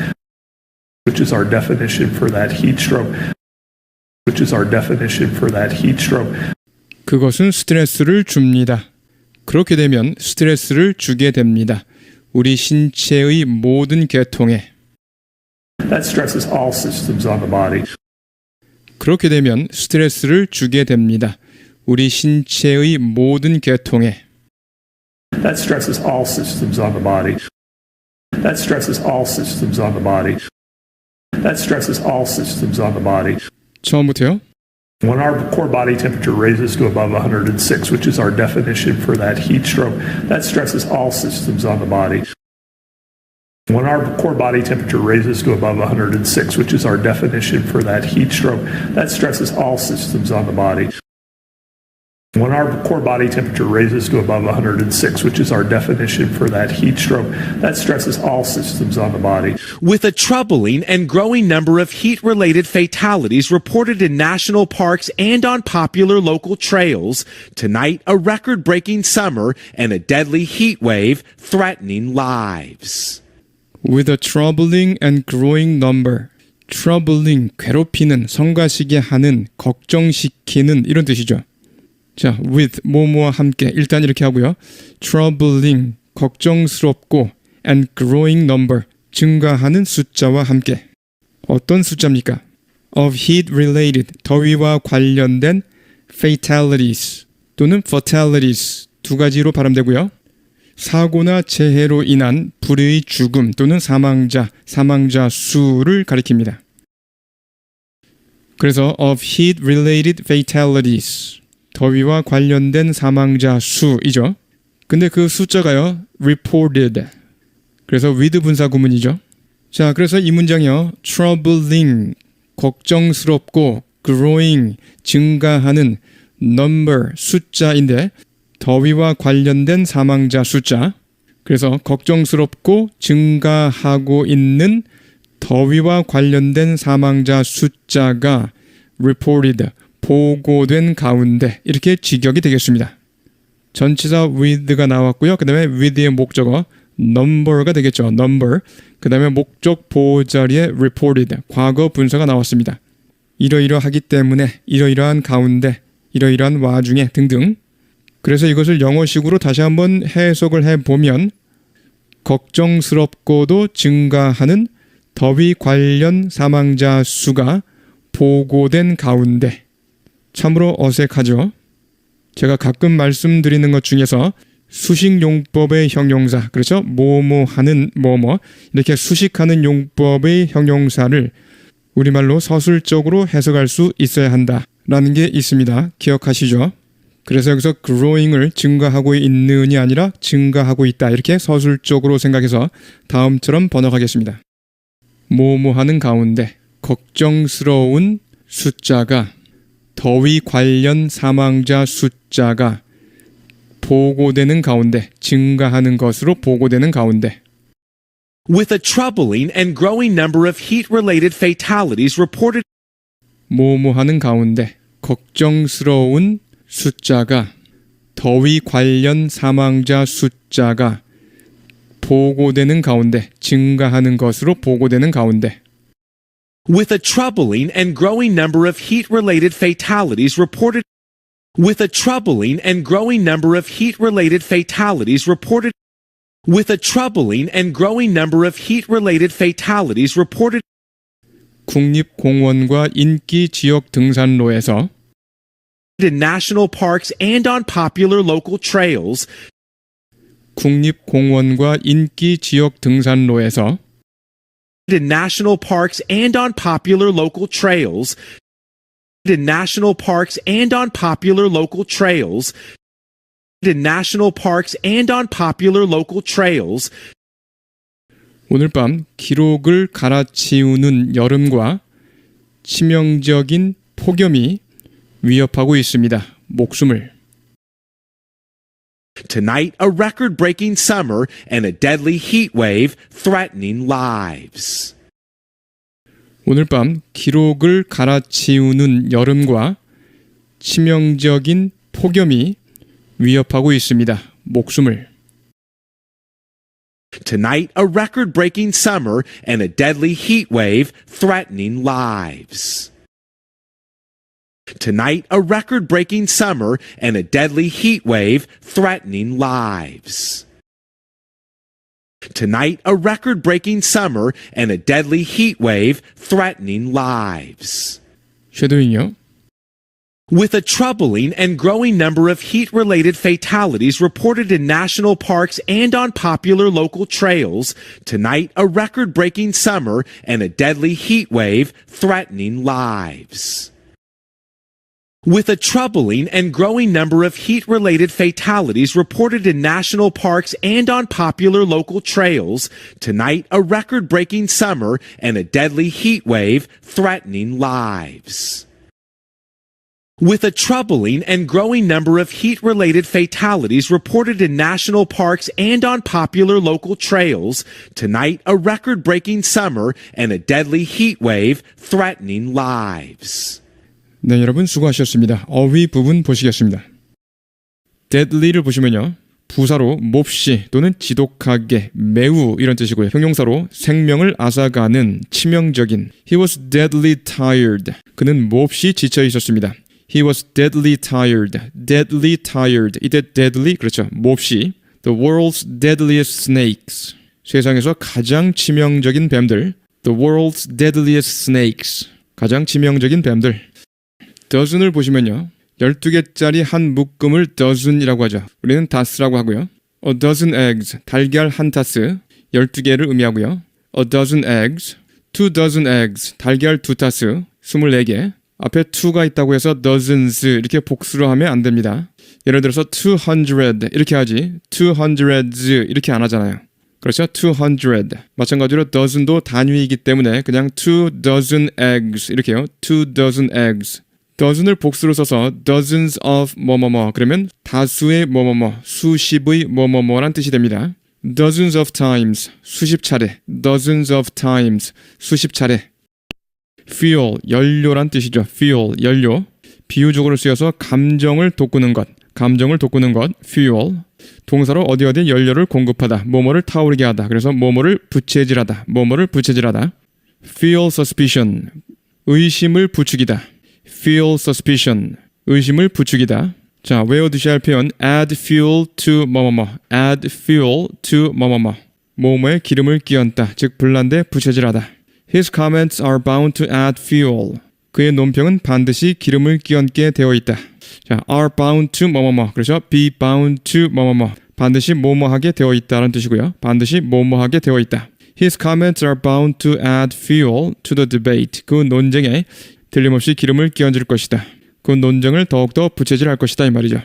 Which is our definition for that heat stroke. Which is our definition for that heat stroke. 그것은 스트레스를 줍니다. 그렇게 되면 스트레스를 주게 됩니다. 우리 신체의 모든 계통에 That stresses all systems on the body. 그렇게 되면 스트레스를 주게 됩니다. 우리 신체의 모든 계통에 That stresses all systems on the body. That stresses all systems on the body. That stresses all systems on the body. 처음부터요. When our core body temperature raises to above 106, which is our definition for that heat stroke, that stresses all systems on the body. When our core body temperature raises to above 106, which is our definition for that heat stroke, that stresses all systems on the body. When our core body temperature raises to above 106, which is our definition for that heat stroke, that stresses all systems on the body. With a troubling and growing number of heat-related fatalities reported in national parks and on popular local trails, tonight a record-breaking summer and a deadly heat wave threatening lives. With a troubling and growing number. troubling, 괴롭히는, 성가시게 하는, 걱정시키는 이런 뜻이죠. 자, with, 뭐뭐와 함께 일단 이렇게 하고요. troubling, 걱정스럽고 and growing number, 증가하는 숫자와 함께. 어떤 숫자입니까? of heat related, 더위와 관련된 fatalities 또는 fatalities 두 가지로 발음되고요. 사고나 재해로 인한 불의 죽음 또는 사망자 수를 가리킵니다. 그래서 of heat related fatalities, 더위와 관련된 사망자 수이죠. 근데 그 숫자가요, reported. 그래서 with 분사 구문이죠. 자, 그래서 이 문장이요, troubling, 걱정스럽고, growing, 증가하는, number, 숫자인데, 더위와 관련된 사망자 숫자, 그래서 걱정스럽고 증가하고 있는 더위와 관련된 사망자 숫자가 reported, 보고된 가운데 이렇게 직역이 되겠습니다. 전치사 with가 나왔고요. 그 다음에 with의 목적어 number가 되겠죠. number. 그 다음에 목적 보호 자리에 reported, 과거 분사가 나왔습니다. 이러이러하기 때문에, 이러이러한 가운데, 이러이러한 와중에 등등. 그래서 이것을 영어식으로 다시 한번 해석을 해보면 걱정스럽고도 증가하는 더위 관련 사망자 수가 보고된 가운데. 참으로 어색하죠. 제가 가끔 말씀드리는 것 중에서 수식 용법의 형용사, 그렇죠? 뭐뭐하는 뭐뭐, 이렇게 수식하는 용법의 형용사를 우리말로 서술적으로 해석할 수 있어야 한다라는 게 있습니다. 기억하시죠? 그래서 여기서 growing을 증가하고 있는이 아니라 증가하고 있다, 이렇게 서술적으로 생각해서 다음처럼 번역하겠습니다. 뭐뭐하는 가운데 걱정스러운 숫자가, 더위 관련 사망자 숫자가 보고되는 가운데, 증가하는 것으로 보고되는 가운데. With a troubling and growing number of heat-related fatalities reported. 뭐뭐하는 가운데 걱정스러운 숫자가, 더위 관련 사망자 숫자가 보고되는 가운데, 증가하는 것으로 보고되는 가운데. With a troubling and growing number of heat-related fatalities reported. With a troubling and growing number of heat-related fatalities reported. With a troubling and growing number of heat-related fatalities reported. 국립공원과 인기 지역 등산로에서 In national parks and on popular local trails. 국립공원과 인기 지역 등산로에서 In national parks and on popular local trails. In national parks and on popular local trails. In national parks and on popular local trails. 오늘 밤 기록을 갈아치우는 여름과 치명적인 폭염이 위협하고 있습니다. 목숨을. Tonight, a record-breaking summer and a deadly heat wave threatening lives. 오늘 밤 기록을 갈아치우는 여름과 치명적인 폭염이 위협하고 있습니다. 목숨을. Tonight, a record-breaking summer and a deadly heat wave threatening lives. Tonight, a record-breaking summer and a deadly heat wave threatening lives. Tonight, a record-breaking summer and a deadly heat wave threatening lives. 쉐도잉요. With a troubling and growing number of heat-related fatalities reported in national parks and on popular local trails, tonight a record-breaking summer and a deadly heat wave threatening lives. With a troubling and growing number of heat-related fatalities reported in national parks and on popular local trails, tonight a record-breaking summer and a deadly heat wave threatening lives. With a troubling and growing number of heat-related fatalities reported in national parks and on popular local trails, tonight a record-breaking summer and a deadly heat wave threatening lives. 네, 여러분 수고하셨습니다. 어휘 부분 보시겠습니다. deadly를 보시면요. 부사로 몹시 또는 지독하게, 매우 이런 뜻이고요. 형용사로 생명을 앗아가는, 치명적인. He was deadly tired. 그는 몹시 지쳐 있었습니다. He was deadly tired. Deadly tired. 이때 deadly, 그렇죠. 몹시. The world's deadliest snakes. 세상에서 가장 치명적인 뱀들. The world's deadliest snakes. 가장 치명적인 뱀들. dozen을 보시면요. 12개짜리 한 묶음을 dozen이라고 하죠. 우리는 다스라고 하고요. A dozen eggs, 달걀 한 타스, 12개를 의미하고요. A dozen eggs, 2 dozen eggs, 달걀 두 타스, 24개. 앞에 2가 있다고 해서 dozens 이렇게 복수로 하면 안 됩니다. 예를 들어서 200 이렇게 하지 200s 이렇게 안 하잖아요. 그렇죠? 200. 마찬가지로 dozen도 단위이기 때문에 그냥 2 dozen eggs 이렇게요. 2 dozen eggs. dozen을 복수로 써서 dozens of 뭐뭐뭐 그러면 다수의 뭐뭐뭐, 수십의 뭐뭐뭐란 뜻이 됩니다. dozens of times, 수십 차례. dozens of times, 수십 차례. fuel, 연료란 뜻이죠. fuel, 연료. 비유적으로 쓰여서 감정을 돋구는 것. 감정을 돋구는 것, fuel. 동사로 어디 연료를 공급하다, 뭐뭐를 타오르게 하다. 그래서 뭐뭐를 부채질하다, 뭐뭐를 부채질하다. feel suspicion, 의심을 부추기다. feel suspicion, 의심을 부추기다. 자, 외워두셔야 할 표현 add fuel to 뭐뭐뭐, add fuel to 뭐뭐뭐. 뭐뭐에 기름을 끼얹다, 즉 불난데 부채질하다. His comments are bound to add fuel. 그의 논평은 반드시 기름을 끼얹게 되어 있다. 자, are bound to 뭐뭐뭐. 그래서 be bound to 뭐뭐뭐. 반드시 뭐뭐하게 되어 있다는 뜻이고요. 반드시 뭐뭐하게 되어 있다. His comments are bound to add fuel to the debate. 그 논쟁에 틀림없이 기름을 끼얹을 것이다. 그 논쟁을 더욱더 부채질할 것이다 이 말이죠.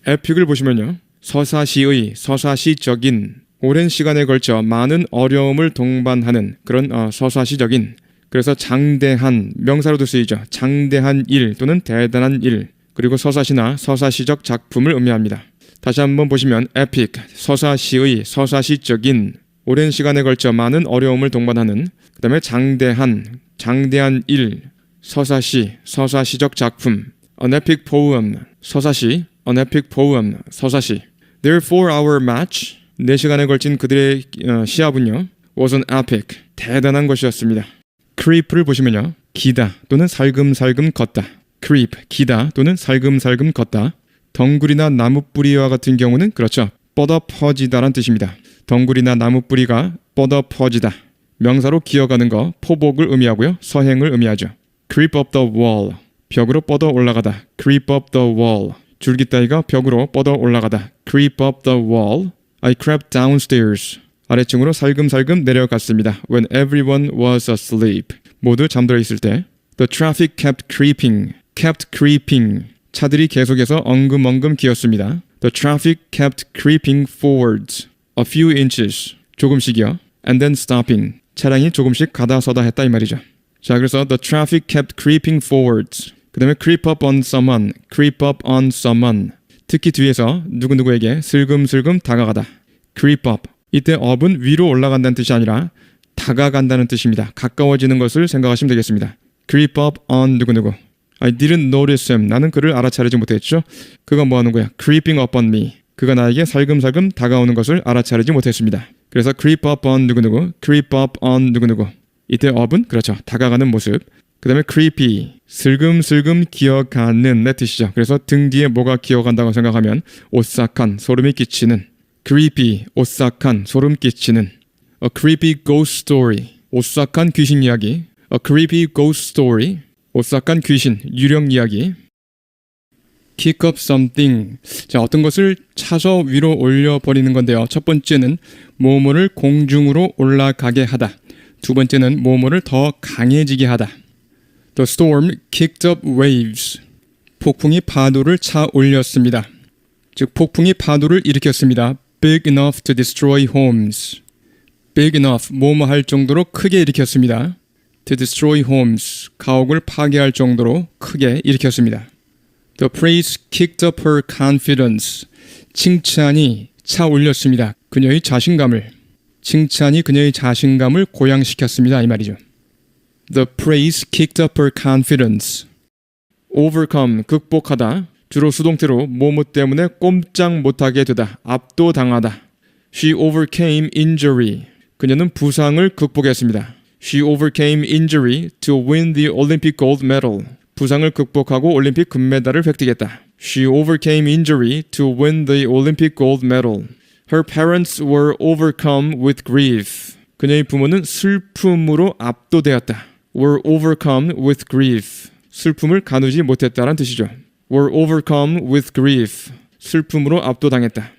에픽을 보시면요. 서사시의, 서사시적인, 오랜 시간에 걸쳐 많은 어려움을 동반하는 그런 서사시적인, 그래서 장대한, 명사로도 쓰이죠. 장대한 일 또는 대단한 일, 그리고 서사시나 서사시적 작품을 의미합니다. 다시 한번 보시면 에픽, 서사시의, 서사시적인, 오랜 시간에 걸쳐 많은 어려움을 동반하는, 그 다음에 장대한, 장대한 일, 서사시, 서사시적 작품, an epic poem, 서사시, an epic poem, 서사시. Their 4-hour match, 4시간에 걸친 그들의 시합은요, was an epic, 대단한 것이었습니다. creep를 보시면요, 기다 또는 살금살금 걷다. creep, 기다 또는 살금살금 걷다. 덩굴이나 나무뿌리와 같은 경우는 그렇죠, 뻗어 퍼지다란 뜻입니다. 덩굴이나 나무뿌리가 뻗어 퍼지다. 명사로 기어가는 거, 포복을 의미하고요, 서행을 의미하죠. creep up the wall, 벽으로 뻗어 올라가다. creep up the wall, 줄기 따위가 벽으로 뻗어 올라가다. creep up the wall. I crept downstairs, 아래층으로 살금살금 내려갔습니다. When everyone was asleep, 모두 잠들어 있을 때. The traffic kept creeping, kept creeping, 차들이 계속해서 엉금엉금 기었습니다. The traffic kept creeping forwards, a few inches, 조금씩이요. And then stopping, 차량이 조금씩 가다서다 했다 이 말이죠. 자, 그래서 the traffic kept creeping forwards. 그 다음에 creep up on someone, creep up on someone. 특히 뒤에서 누구누구에게 슬금슬금 다가가다. creep up. 이때 up은 위로 올라간다는 뜻이 아니라 다가간다는 뜻입니다. 가까워지는 것을 생각하시면 되겠습니다. creep up on 누구누구. I didn't notice him. 나는 그를 알아차리지 못했죠. 그가 뭐 하는 거야? creeping up on me. 그가 나에게 살금살금 다가오는 것을 알아차리지 못했습니다. 그래서 creep up on 누구누구, creep up on 누구누구. 이때 up은 그렇죠, 다가가는 모습. 그 다음에 creepy, 슬금슬금 기어가는 내 뜻이죠. 그래서 등 뒤에 뭐가 기어간다고 생각하면 오싹한, 소름이 끼치는. creepy, 오싹한, 소름 끼치는. A creepy ghost story, 오싹한 귀신 이야기. A creepy ghost story, 오싹한 귀신, 유령 이야기. kick up something, 자, 어떤 것을 차서 위로 올려버리는 건데요. 첫 번째는 뭐뭐를 공중으로 올라가게 하다. 두 번째는 뭐뭐를 더 강해지게 하다. The storm kicked up waves, 폭풍이 파도를 차 올렸습니다. 즉 폭풍이 파도를 일으켰습니다. Big enough to destroy homes, big enough, 뭐뭐 할 정도로 크게 일으켰습니다. To destroy homes, 가옥을 파괴할 정도로 크게 일으켰습니다. The praise kicked up her confidence, 칭찬이 차 올렸습니다. 그녀의 자신감을. 칭찬이 그녀의 자신감을 고양시켰습니다 이 말이죠. The praise kicked up her confidence. overcome, 극복하다. 주로 수동태로 뭐뭐 때문에 꼼짝 못하게 되다, 압도당하다. She overcame injury. 그녀는 부상을 극복했습니다. She overcame injury to win the Olympic gold medal. 부상을 극복하고 올림픽 금메달을 획득했다. She overcame injury to win the Olympic gold medal. Her parents were overcome with grief. 그녀의 부모는 슬픔으로 압도되었다. were overcome with grief. 슬픔을 가누지 못했다란 뜻이죠. were overcome with grief. 슬픔으로 압도당했다.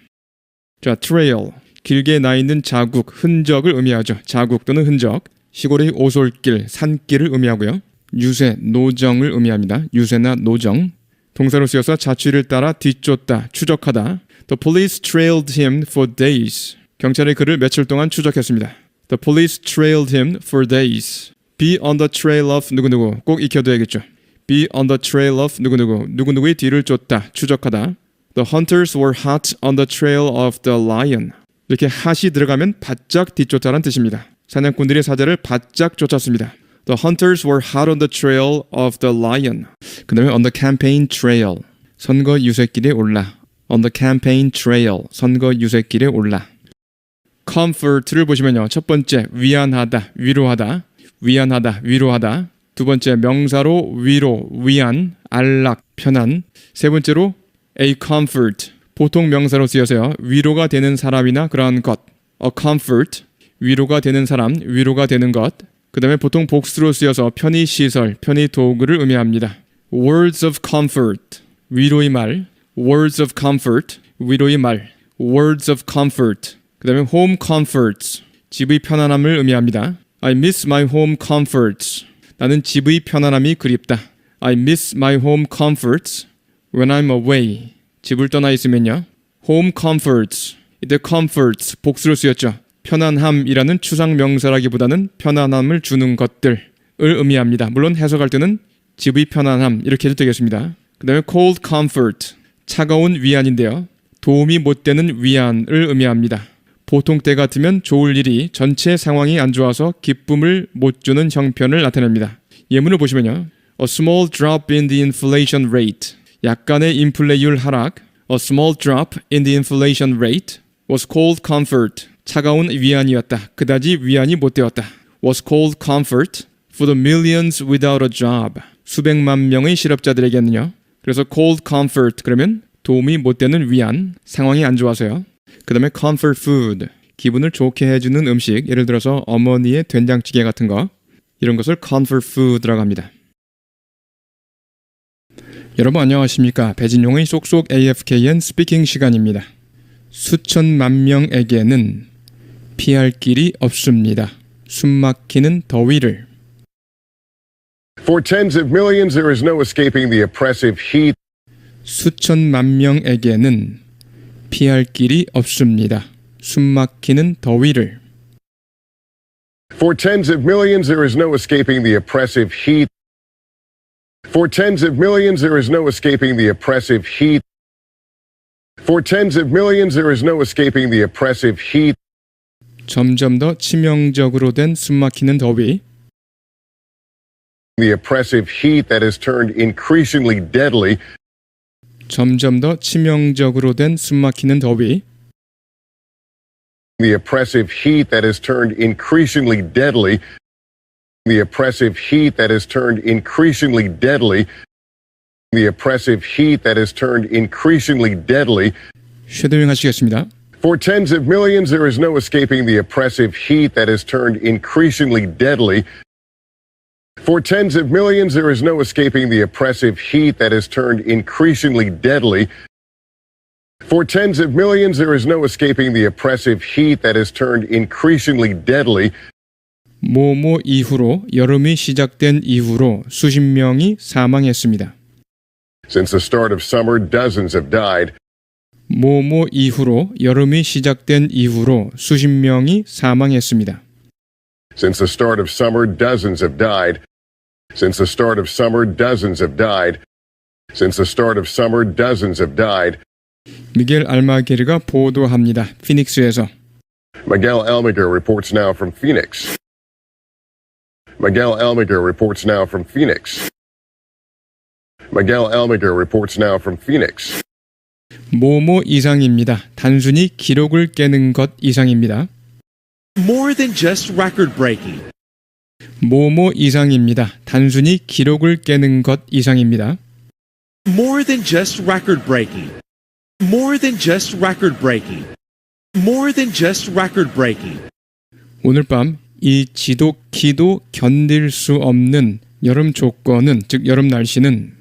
자, trail. 길게 나 있는 자국, 흔적을 의미하죠. 자국 또는 흔적. 시골의 오솔길, 산길을 의미하고요. 유세, 노정을 의미합니다. 유세나 노정. 동사로 쓰여서 자취를 따라 뒤쫓다, 추적하다. The police trailed him for days. 경찰이 그를 며칠 동안 추적했습니다. The police trailed him for days. Be on the trail of 누구누구. 꼭 익혀둬야겠죠. Be on the trail of 누구누구. 누구누구의 뒤를 쫓다, 추적하다. The hunters were hot on the trail of the lion. 이렇게 hat이 들어가면 바짝 뒤쫓아라는 뜻입니다. 사냥꾼들이 사자를 바짝 쫓았습니다. The hunters were hot on the trail of the lion. 그 다음에 on the campaign trail. 선거 유세길에 올라. on the campaign trail. 선거 유세길에 올라. comfort를 보시면요. 첫 번째 위안하다, 위로하다. 위안하다, 위로하다. 두 번째 명사로 위로, 위안, 안락, 편안. 세 번째로 a comfort. 보통 명사로 쓰여서요. 위로가 되는 사람이나 그러한 것. a comfort. 위로가 되는 사람, 위로가 되는 것. 그 다음에 보통 복수로 쓰여서 편의 시설, 편의 도구를 의미합니다. words of comfort. 위로의 말. words of comfort. 위로의 말. words of comfort. 그 다음에 home comforts. 집의 편안함을 의미합니다. I miss my home comforts. 나는 집의 편안함이 그립다. I miss my home comforts when I'm away. 집을 떠나 있으면요. home comforts. 이때 comforts 복수로 쓰였죠. 편안함이라는 추상 명사라기보다는 편안함을 주는 것들을 의미합니다. 물론 해석할 때는 집의 편안함 이렇게 해도 되겠습니다. 그 다음에 cold comfort. 차가운 위안인데요. 도움이 못 되는 위안을 의미합니다. 보통 때 같으면 좋을 일이 전체 상황이 안 좋아서 기쁨을 못 주는 형편을 나타냅니다. 예문을 보시면요. A small drop in the inflation rate. 약간의 인플레이율 하락. A small drop in the inflation rate was cold comfort. 차가운 위안이었다. 그다지 위안이 못 되었다. Was cold comfort for the millions without a job. 수백만 명의 실업자들에게는요. 그래서 cold comfort 그러면 도움이 못 되는 위안, 상황이 안 좋아서요. 그 다음에 comfort food, 기분을 좋게 해주는 음식, 예를 들어서 어머니의 된장찌개 같은 거, 이런 것을 comfort food라고 합니다. 여러분 안녕하십니까? 배진용의 쏙쏙 AFKN 스피킹 시간입니다. 수천만 명에게는 피할 길이 없습니다. 숨막히는 더위를. For tens of millions, there is no escaping the oppressive heat. 수천만 명에게는 피할 길이 없습니다. 숨막히는 더위를. For tens of millions, there is no escaping the oppressive heat. For tens of millions, there is no escaping the oppressive heat. For tens of millions, there is no escaping the oppressive heat. 점점 더 치명적으로 된 숨막히는 더위. The oppressive heat that has turned increasingly deadly. 점점 더 치명적으로 된 숨막히는 더위. The oppressive heat that has turned increasingly deadly. The oppressive heat that has turned increasingly deadly. The oppressive heat that has turned increasingly deadly. 쉐도잉 하시겠습니다. For tens of millions, there is no escaping the oppressive heat that has turned increasingly deadly. For tens of millions, there is no escaping the oppressive heat that has turned increasingly deadly. For tens of millions, there is no escaping the oppressive heat that has turned increasingly deadly. 모모 이후로 여름이 시작된 이후로 수십 명이 사망했습니다. Since the start of summer, dozens have died. 모모 이후로 여름이 시작된 이후로 수십 명이 사망했습니다. Since the start of summer, dozens have died. Since the start of summer, dozens have died. Since the start of summer, dozens have died. 미겔 알마게르가 보도합니다. 피닉스에서. Miguel Almaguer reports now from Phoenix. Miguel Almaguer reports now from Phoenix. Miguel Almaguer reports now from Phoenix. 모모 이상입니다. 단순히 기록을 깨는 것 이상입니다. More than just record breaking. 모모 이상입니다. 단순히 기록을 깨는 것 이상입니다. More than just record breaking. More than just record breaking. More than just record breaking. 오늘 밤 이 지독히도 견딜 수 없는 여름 조건은, 즉 여름 날씨는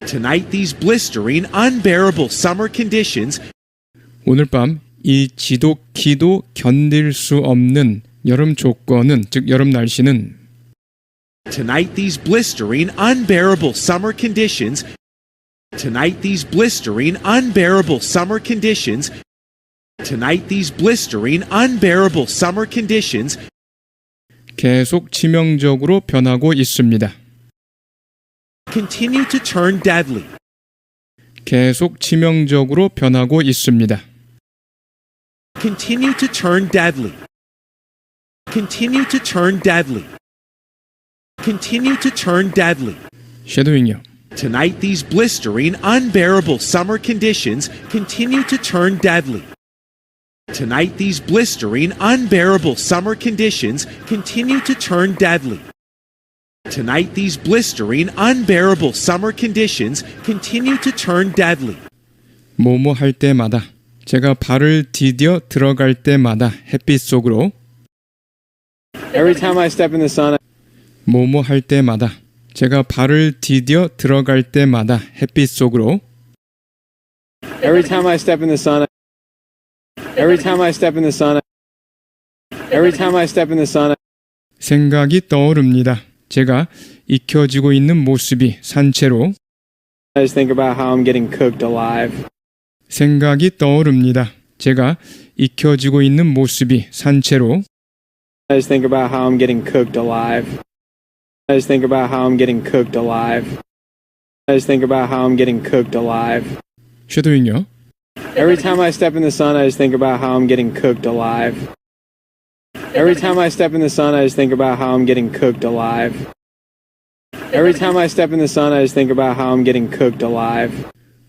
Tonight, these blistering, unbearable summer conditions 오늘 밤 이 지독히도 견딜 수 없는 여름 조건은, 즉 여름 날씨는 Tonight, these blistering, unbearable summer conditions Tonight, these blistering, unbearable summer conditions Tonight, these blistering, unbearable summer conditions 계속 치명적으로 변하고 있습니다. continue to turn deadly. 계속 치명적으로 변하고 있습니다. continue to turn deadly. Continue to turn deadly. Continue to turn deadly. 쉐도잉요. Tonight, these blistering, unbearable summer conditions continue to turn deadly. Tonight, these blistering, unbearable summer conditions continue to turn deadly. Tonight, these blistering, unbearable summer conditions continue to turn deadly. 뭐뭐 할 때마다 제가 발을 디뎌 들어갈 때마다 햇빛 속으로 Every time I step in the sun, 뭐뭐 할 때마다 제가 발을 디뎌 들어갈 때마다 햇빛 속으로 every time I step in the sun, every time I step in the sun, every time I step in the sun, 생각이 떠오릅니다. 제가 익혀지고 있는 모습이 산채로 I just think about how I'm getting cooked alive. 생각이 떠오릅니다. 제가 익혀지고 있는 모습이 산채로 I just think about how I'm getting cooked alive. I just think about how I'm getting cooked alive. I just think about how I'm getting cooked alive. 쉐도잉요. Every time I step in the sun, I just think about how I'm getting cooked alive. Every time I step in the sun, I just think about how I'm getting cooked alive. Every time I step in the sun, I just think about how I'm getting cooked alive.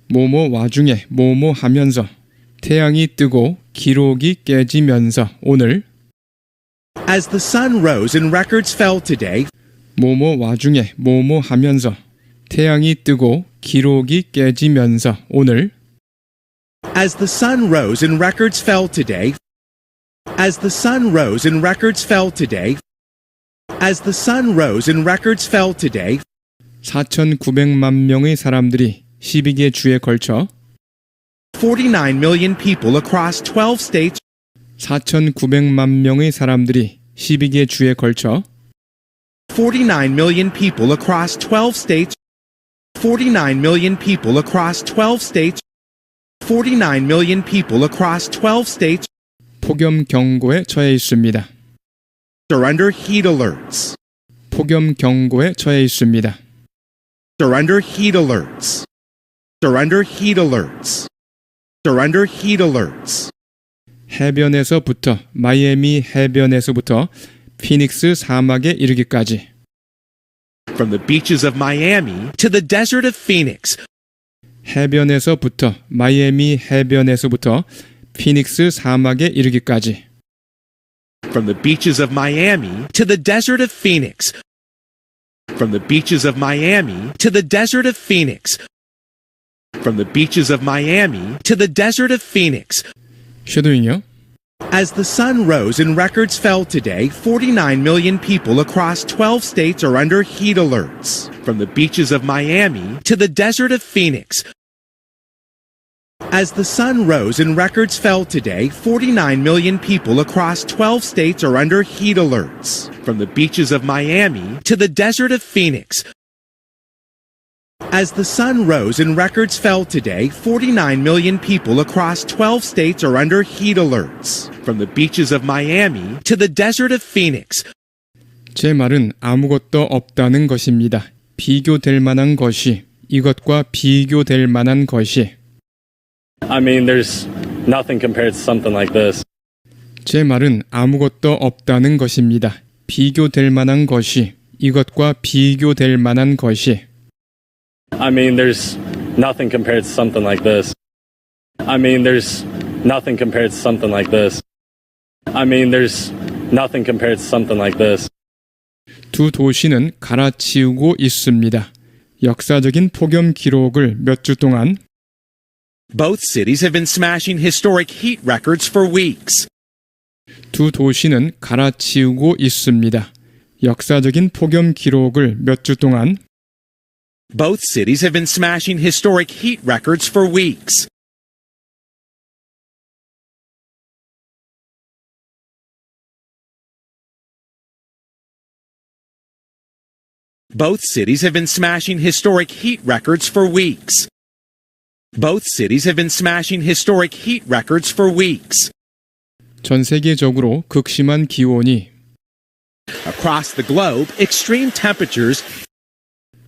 뭐뭐 와중에 뭐뭐 하면서 태양이 뜨고 기록이 깨지면서 오늘 As the sun rose and records fell today, 뭐뭐 와중에 뭐뭐 하면서 태양이 뜨고 기록이 깨지면서 오늘 as the sun rose and records fell today, as the sun rose and records fell today, as the sun rose and records fell today, 4,900만 명의 사람들이 12개 주에 걸쳐 49 million people across 12 states 4,900만 명의 사람들이 12개 주에 걸쳐 49 million people across 12 states 49 million people across 12 states 49 million people across 12 states 폭염 경고에 처해 있습니다. are under heat alerts. 폭염 경고에 처해 있습니다. Are under heat alerts. Are under heat alerts. Are under heat alerts. 해변에서부터 마이애미 해변에서부터 피닉스 사막에 이르기까지 From the beaches of Miami to the desert of Phoenix. 해변에서부터 마이애미 해변에서부터 피닉스 사막에 이르기까지 From the beaches of Miami to the desert of Phoenix. From the beaches of Miami to the desert of Phoenix. From the beaches of Miami to the desert of Phoenix. 쉐도잉요. As the sun rose and records fell today, 49 million people across 12 states are under heat alerts. From the beaches of Miami to the desert of Phoenix. As the sun rose and records fell today, 49 million people across 12 states are under heat alerts. From the beaches of Miami to the desert of Phoenix. As the sun rose and records fell today, 49 million people across 12 states are under heat alerts. From the beaches of Miami to the desert of Phoenix. 제 말은 아무것도 없다는 것입니다. 비교될 만한 것이 이것과 비교될 만한 것이 I mean, there's nothing compared to something like this. 제 말은 아무것도 없다는 것입니다. 비교될 만한 것이 이것과 비교될 만한 것이 I mean, there's nothing compared to something like this. I mean, there's nothing compared to something like this. I mean, there's nothing compared to something like this. 두 도시는 갈아치우고 있습니다. 역사적인 폭염 기록을 몇 주 동안 Both cities have been smashing historic heat records for weeks. 두 도시는 갈아치우고 있습니다. 역사적인 폭염 기록을 몇 주 동안 Both cities have been smashing historic heat records for weeks. Both cities have been smashing historic heat records for weeks. Both cities have been smashing historic heat records for weeks. 전 세계적으로 극심한 기온이 Across the globe, extreme temperatures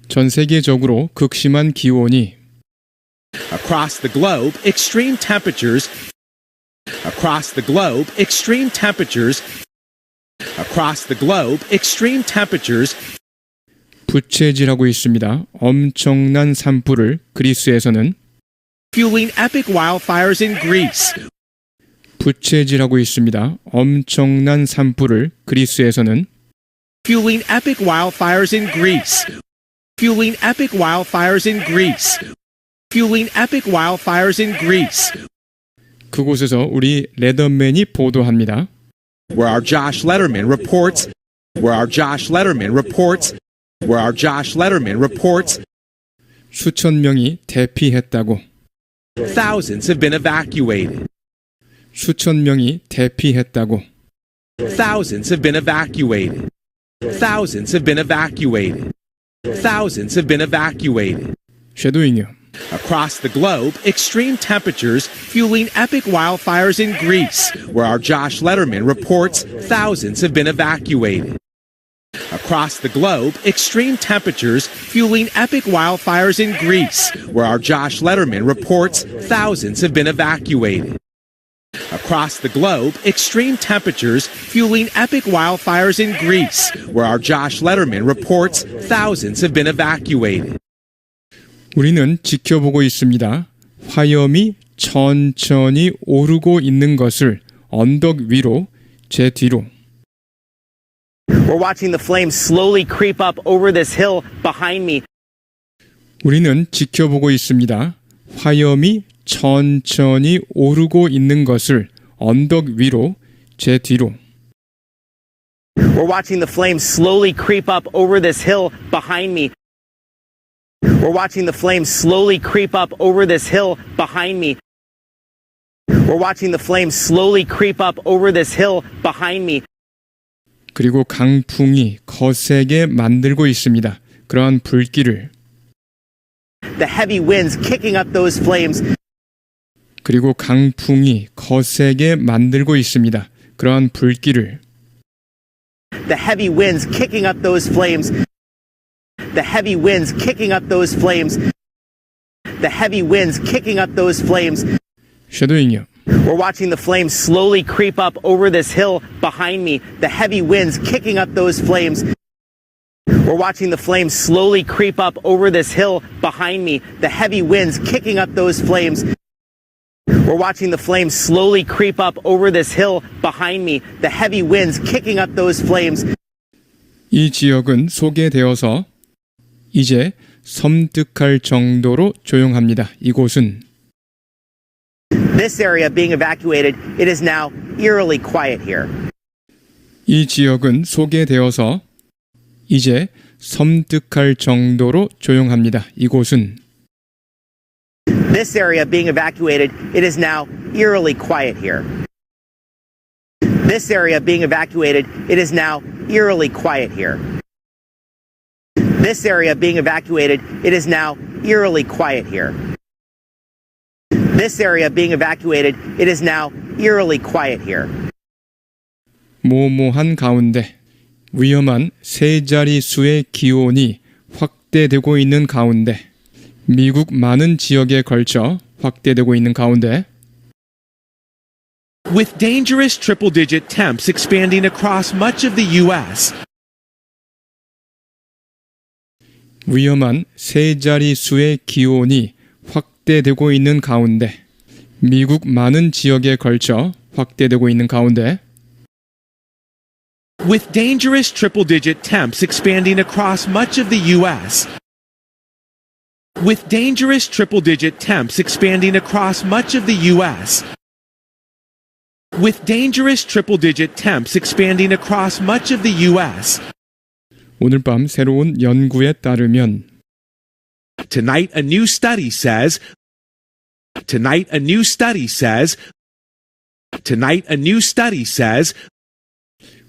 전 세계적으로 극심한 기온이 Across the globe, extreme temperatures Across the globe, extreme temperatures 부채질하고 있습니다. 엄청난 산불을 그리스에서는 fueling epic wildfires in Greece. 부채질하고 있습니다. 엄청난 산불을 그리스에서는 Fueling epic wildfires in Greece. Fueling epic wildfires in Greece. Fueling epic wildfires in Greece. 그곳에서 우리 레더맨이 보도합니다. Where our Josh Letterman reports. Where our Josh Letterman reports. Where our Josh Letterman reports. 수천 명이 대피했다고. Thousands have been evacuated. 수천 명이 대피했다고. Thousands have been evacuated. Thousands have been evacuated. Thousands have been evacuated. 쉐도잉요. Across the globe, extreme temperatures fueling epic wildfires in Greece, where our Josh Letterman reports thousands have been evacuated. Across the globe, extreme temperatures fueling epic wildfires in Greece, where our Josh Letterman reports thousands have been evacuated. Across the globe, extreme temperatures fueling epic wildfires in Greece, where our Josh Letterman reports thousands have been evacuated. 우리는 지켜보고 있습니다. 화염이 천천히 오르고 있는 것을 언덕 위로 제 뒤로. We're watching the flames slowly creep up over this hill behind me. 우리는 지켜보고 있습니다. 화염이 천천히 오르고 있는 것을 언덕 위로 제 뒤로. We're watching the flames slowly creep up over this hill behind me. We're watching the flames slowly creep up over this hill behind me. We're watching the flames slowly creep up over this hill behind me. 그리고 강풍이 거세게 만들고 있습니다. 그러한 불길을. The heavy winds kicking up those flames. 그리고 강풍이 거세게 만들고 있습니다. 그러한 불길을. The heavy winds kicking up those flames. The heavy winds kicking up those flames. The heavy winds kicking up those flames. 쉐도잉요. We're watching the flames slowly creep up over this hill behind me. The heavy winds kicking up those flames. We're watching the flames slowly creep up over this hill behind me. The heavy winds kicking up those flames. We're watching the flames slowly creep up over this hill behind me. The heavy winds kicking up those flames. 이 지역은 소개되어서 이제 섬뜩할 정도로 조용합니다. 이곳은 This area being evacuated, it is now eerily quiet here. 이 지역은 소개되어서 이제 섬뜩할 정도로 조용합니다. 이곳은 This area being evacuated, it is now eerily quiet here. This area being evacuated, it is now eerily quiet here. This area being evacuated, it is now eerily quiet here. This area being evacuated, it is now eerily quiet here. 모모한 가운데 위험한 세 자릿수의 기온이 확대되고 있는 가운데 미국 많은 지역에 걸쳐 확대되고 있는 가운데 With dangerous triple-digit temps expanding across much of the U.S., 위험한 세 자릿수의 기온이 확대되고 있는 가운데 미국 많은 지역에 걸쳐 확대되고 있는 가운데 with dangerous triple-digit temps expanding across much of the U.S., with dangerous triple-digit temps expanding across much of the U.S., with dangerous triple-digit temps expanding across much of the U.S., 오늘 밤 새로운 연구에 따르면 Tonight a new study says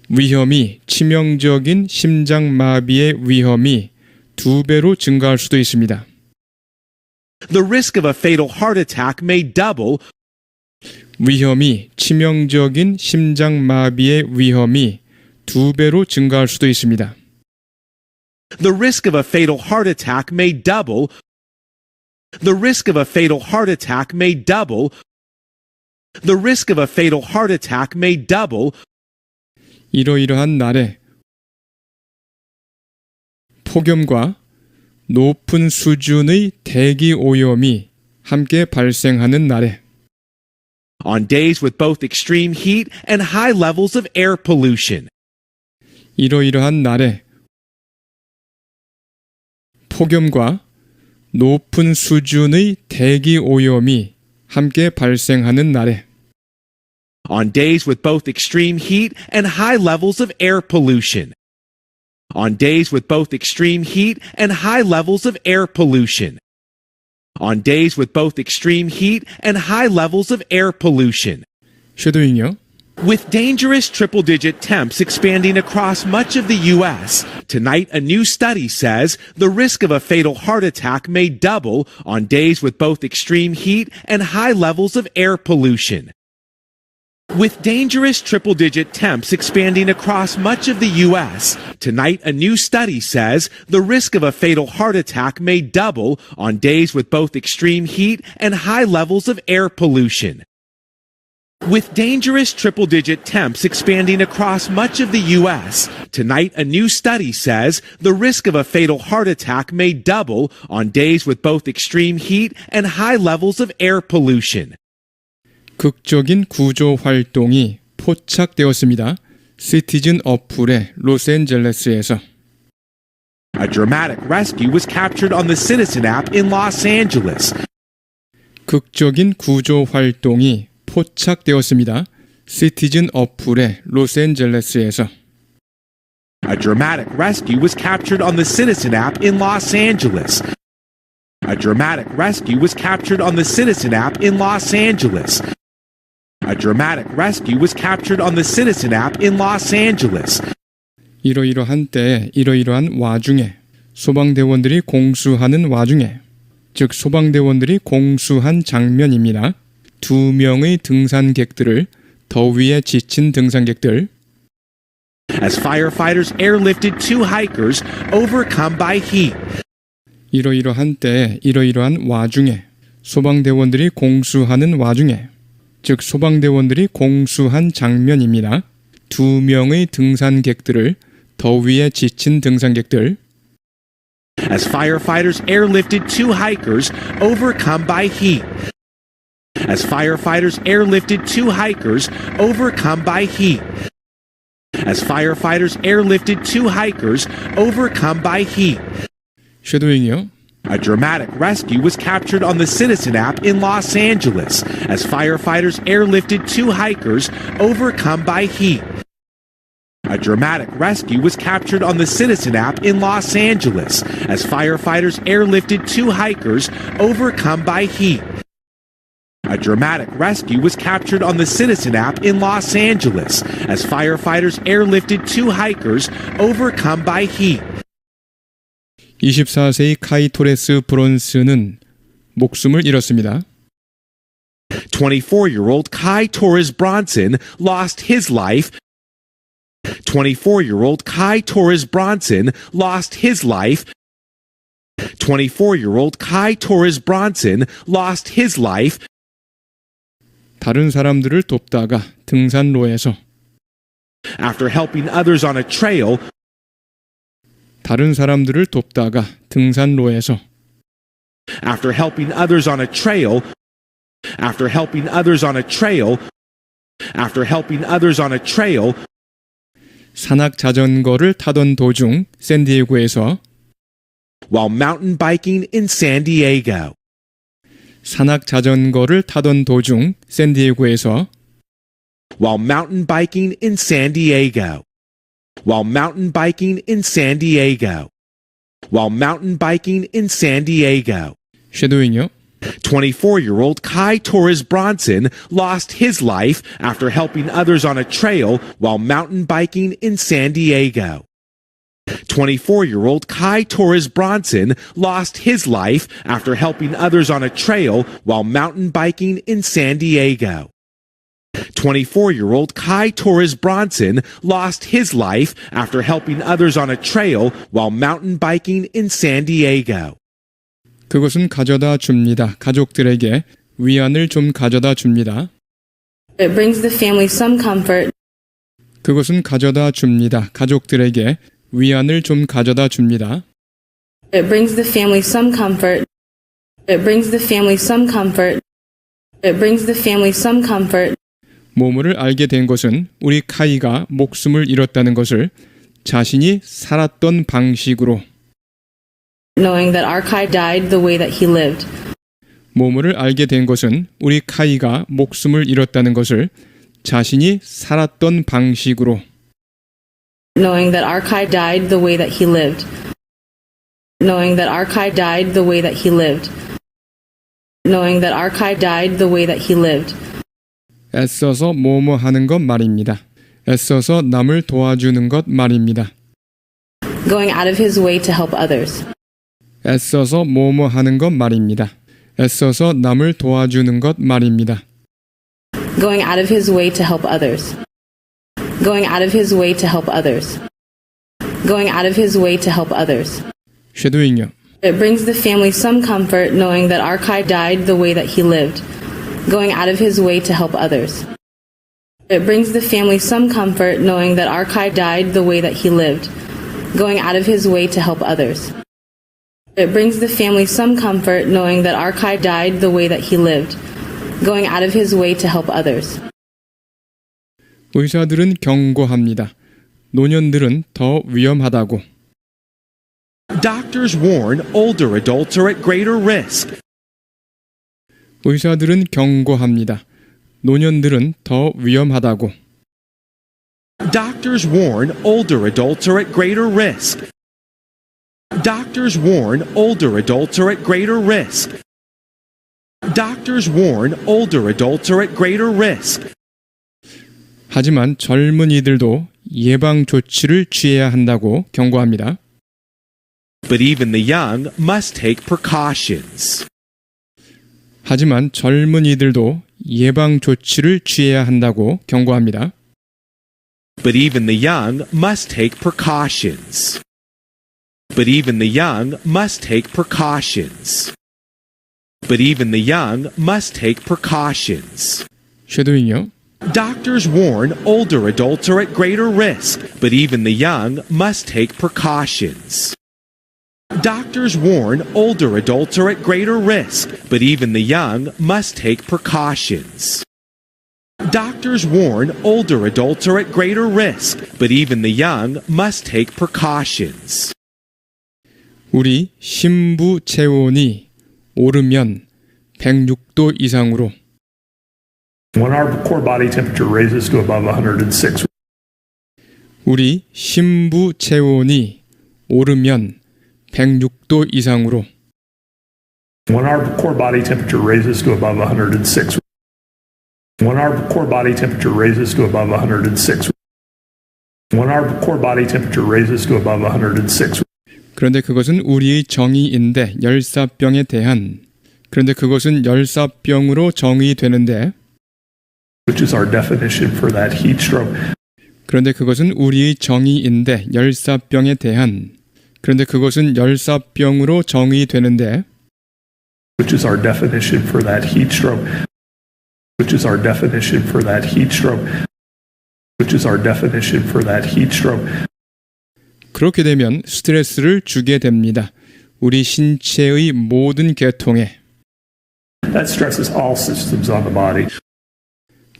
위험이 치명적인 심장마비의 위험이 2배로 증가할 수도 있습니다. the risk of a fatal heart attack may double. 위험이 치명적인 심장마비의 위험이 2배로 증가할 수도 있습니다. The risk of a fatal heart attack may double. The risk of a fatal heart attack may double. the risk of a fatal heart attack may double. 이러이러한 날에 폭염과 높은 수준의 대기 오염이 함께 발생하는 날에 On days with both extreme heat and high levels of air pollution. 이러이러한 날에 폭염과 높은 수준의 대기 오염이 함께 발생하는 날에 On days with both extreme heat and high levels of air pollution. On days with both extreme heat and high levels of air pollution. On days with both extreme heat and high levels of air pollution. 쉐도잉요. With dangerous triple-digit temps expanding across much of the U.S., tonight a new study says the risk of a fatal heart attack may double on days with both extreme heat and high levels of air pollution. With dangerous triple-digit temps expanding across much of the U.S., tonight a new study says the risk of a fatal heart attack may double on days with both extreme heat and high levels of air pollution. With dangerous triple-digit temps expanding across much of the U.S., tonight a new study says the risk of a fatal heart attack may double on days with both extreme heat and high levels of air pollution. 극적인 구조 활동이 포착되었습니다. 시티즌 어플의 로스앤젤레스에서 A dramatic rescue was captured on the Citizen app in Los Angeles. 극적인 구조 활동이 포착되었습니다. 시티즌 어플의 로스앤젤레스에서 A dramatic rescue was captured on the Citizen app in Los Angeles. A dramatic rescue was captured on the Citizen app in Los Angeles. A dramatic rescue was captured on the Citizen app in Los Angeles. 이러이러한 때에 이러이러한 와중에 소방대원들이 공수하는 와중에 즉 소방대원들이 공수한 장면입니다. 2명의 등산객들을 더위에 지친 등산객들 As firefighters airlifted 2 hikers overcome by heat. 이러이러한 때에 이러이러한 와중에 소방대원들이 공수하는 와중에 즉 소방대원들이 공수한 장면입니다. 2명의 등산객들을 더위에 지친 등산객들 As firefighters airlifted 2 hikers overcome by heat. As firefighters airlifted 2 hikers overcome by heat. As firefighters airlifted 2 hikers overcome by heat. 쉐도잉이요. A dramatic rescue was captured on the Citizen app in Los Angeles as firefighters airlifted 2 hikers overcome by heat. A dramatic rescue was captured on the Citizen app in Los Angeles as firefighters airlifted 2 hikers overcome by heat. A dramatic rescue was captured on the Citizen app in Los Angeles as firefighters airlifted 2 hikers overcome by heat. 24세의 카이 토레스 브론스는 목숨을 잃었습니다. 24-year-old Kai Torres Bronson lost his life. 24-year-old Kai Torres Bronson lost his life. 24-year-old Kai Torres Bronson lost his life. 다른 사람들을 돕다가 등산로에서 After helping others on a trail. 다른 사람들을 돕다가 등산로에서 After helping others on a trail. After helping others on a trail. After helping others on a trail. 산악 자전거를 타던 도중 샌디에고에서 While mountain biking in San Diego. 산악 자전거를 타던 도중 샌디에고에서 While mountain biking in San Diego. While mountain biking in San Diego. While mountain biking in San Diego. 쉐도잉요. 24-year-old Kai Torres Bronson lost his life after helping others on a trail while mountain biking in San Diego. 24-year-old Kai Torres Bronson lost his life after helping others on a trail while mountain biking in San Diego. 24-year-old Kai Torres Bronson lost his life after helping others on a trail while mountain biking in San Diego. 그것은 가져다 줍니다. 가족들에게 위안을 좀 가져다 줍니다. It brings the family some comfort 그것은 가져다 줍니다. 가족들에게 위안을 좀 가져다 줍니다. It brings the family some comfort. It brings the family some comfort. It brings the family some comfort. 모모를 알게 된 것은 우리 카이가 목숨을 잃었다는 것을 자신이 살았던 방식으로 Knowing that our Kai died the way that he lived. 모모를 알게 된 것은 우리 카이가 목숨을 잃었다는 것을 자신이 살았던 방식으로 Knowing that our Kai died the way that he lived. Knowing that our Kai died the way that he lived. Knowing that our Kai died the way that he lived. 애써서 뭐뭐 하는 것 말입니다. 애써서 남을 도와주는 것 말입니다. Going out of his way to help others. 애써서 뭐뭐 하는 것 말입니다. 애써서 남을 도와주는 것 말입니다. Going out of his way to help others. Going out of his way to help others. Going out of his way to help others. 쉐도잉요. It brings the family some comfort knowing that our Kai died the way that he lived. Going out of his way to help others. It brings the family some comfort knowing that our Kai died the way that he lived. Going out of his way to help others. It brings the family some comfort knowing that our Kai died the way that he lived. Going out of his way to help others. 의사들은 경고합니다. 노년들은 더 위험하다고. Doctors warn older adults are at greater risk. 의사들은 경고합니다. 노년들은 더 위험하다고. Doctors warn older adults are at greater risk. Doctors warn older adults are at greater risk. Doctors warn older adults are at greater risk. 하지만 젊은이들도 예방 조치를 취해야 한다고 경고합니다. But even the young must take precautions. 하지만 젊은이들도 예방 조치를 취해야 한다고 경고합니다. But even the young must take precautions. But even the young must take precautions. But even the young must take precautions. 쉐도잉요. Doctors warn older adults are at greater risk, but even the young must take precautions. Doctors warn older adults are at greater risk, but even the young must take precautions. Doctors warn older adults are at greater risk, but even the young must take precautions. 우리 심부 체온이 오르면 106도 이상으로 When our core body temperature raises to above 106, 우리 심부 체온이 오르면 106도 이상으로 when our core body temperature raises to above 106, when our core body temperature raises to above 106, when our core body temperature raises to above 106, 그런데 그것은 우리의 정의인데 열사병에 대한 그런데 그것은 열사병으로 정의되는데 which is our definition for that heat stroke. 그런데 그것은 우리의 정의인데 열사병에 대한 그런데 그것은 열사병으로 정의되는데 Which is our definition for that heat stroke. Which is our definition for that heat stroke. Which is our definition for that heat stroke. 그렇게 되면 스트레스를 주게 됩니다. 우리 신체의 모든 계통에 That stresses all systems on the body.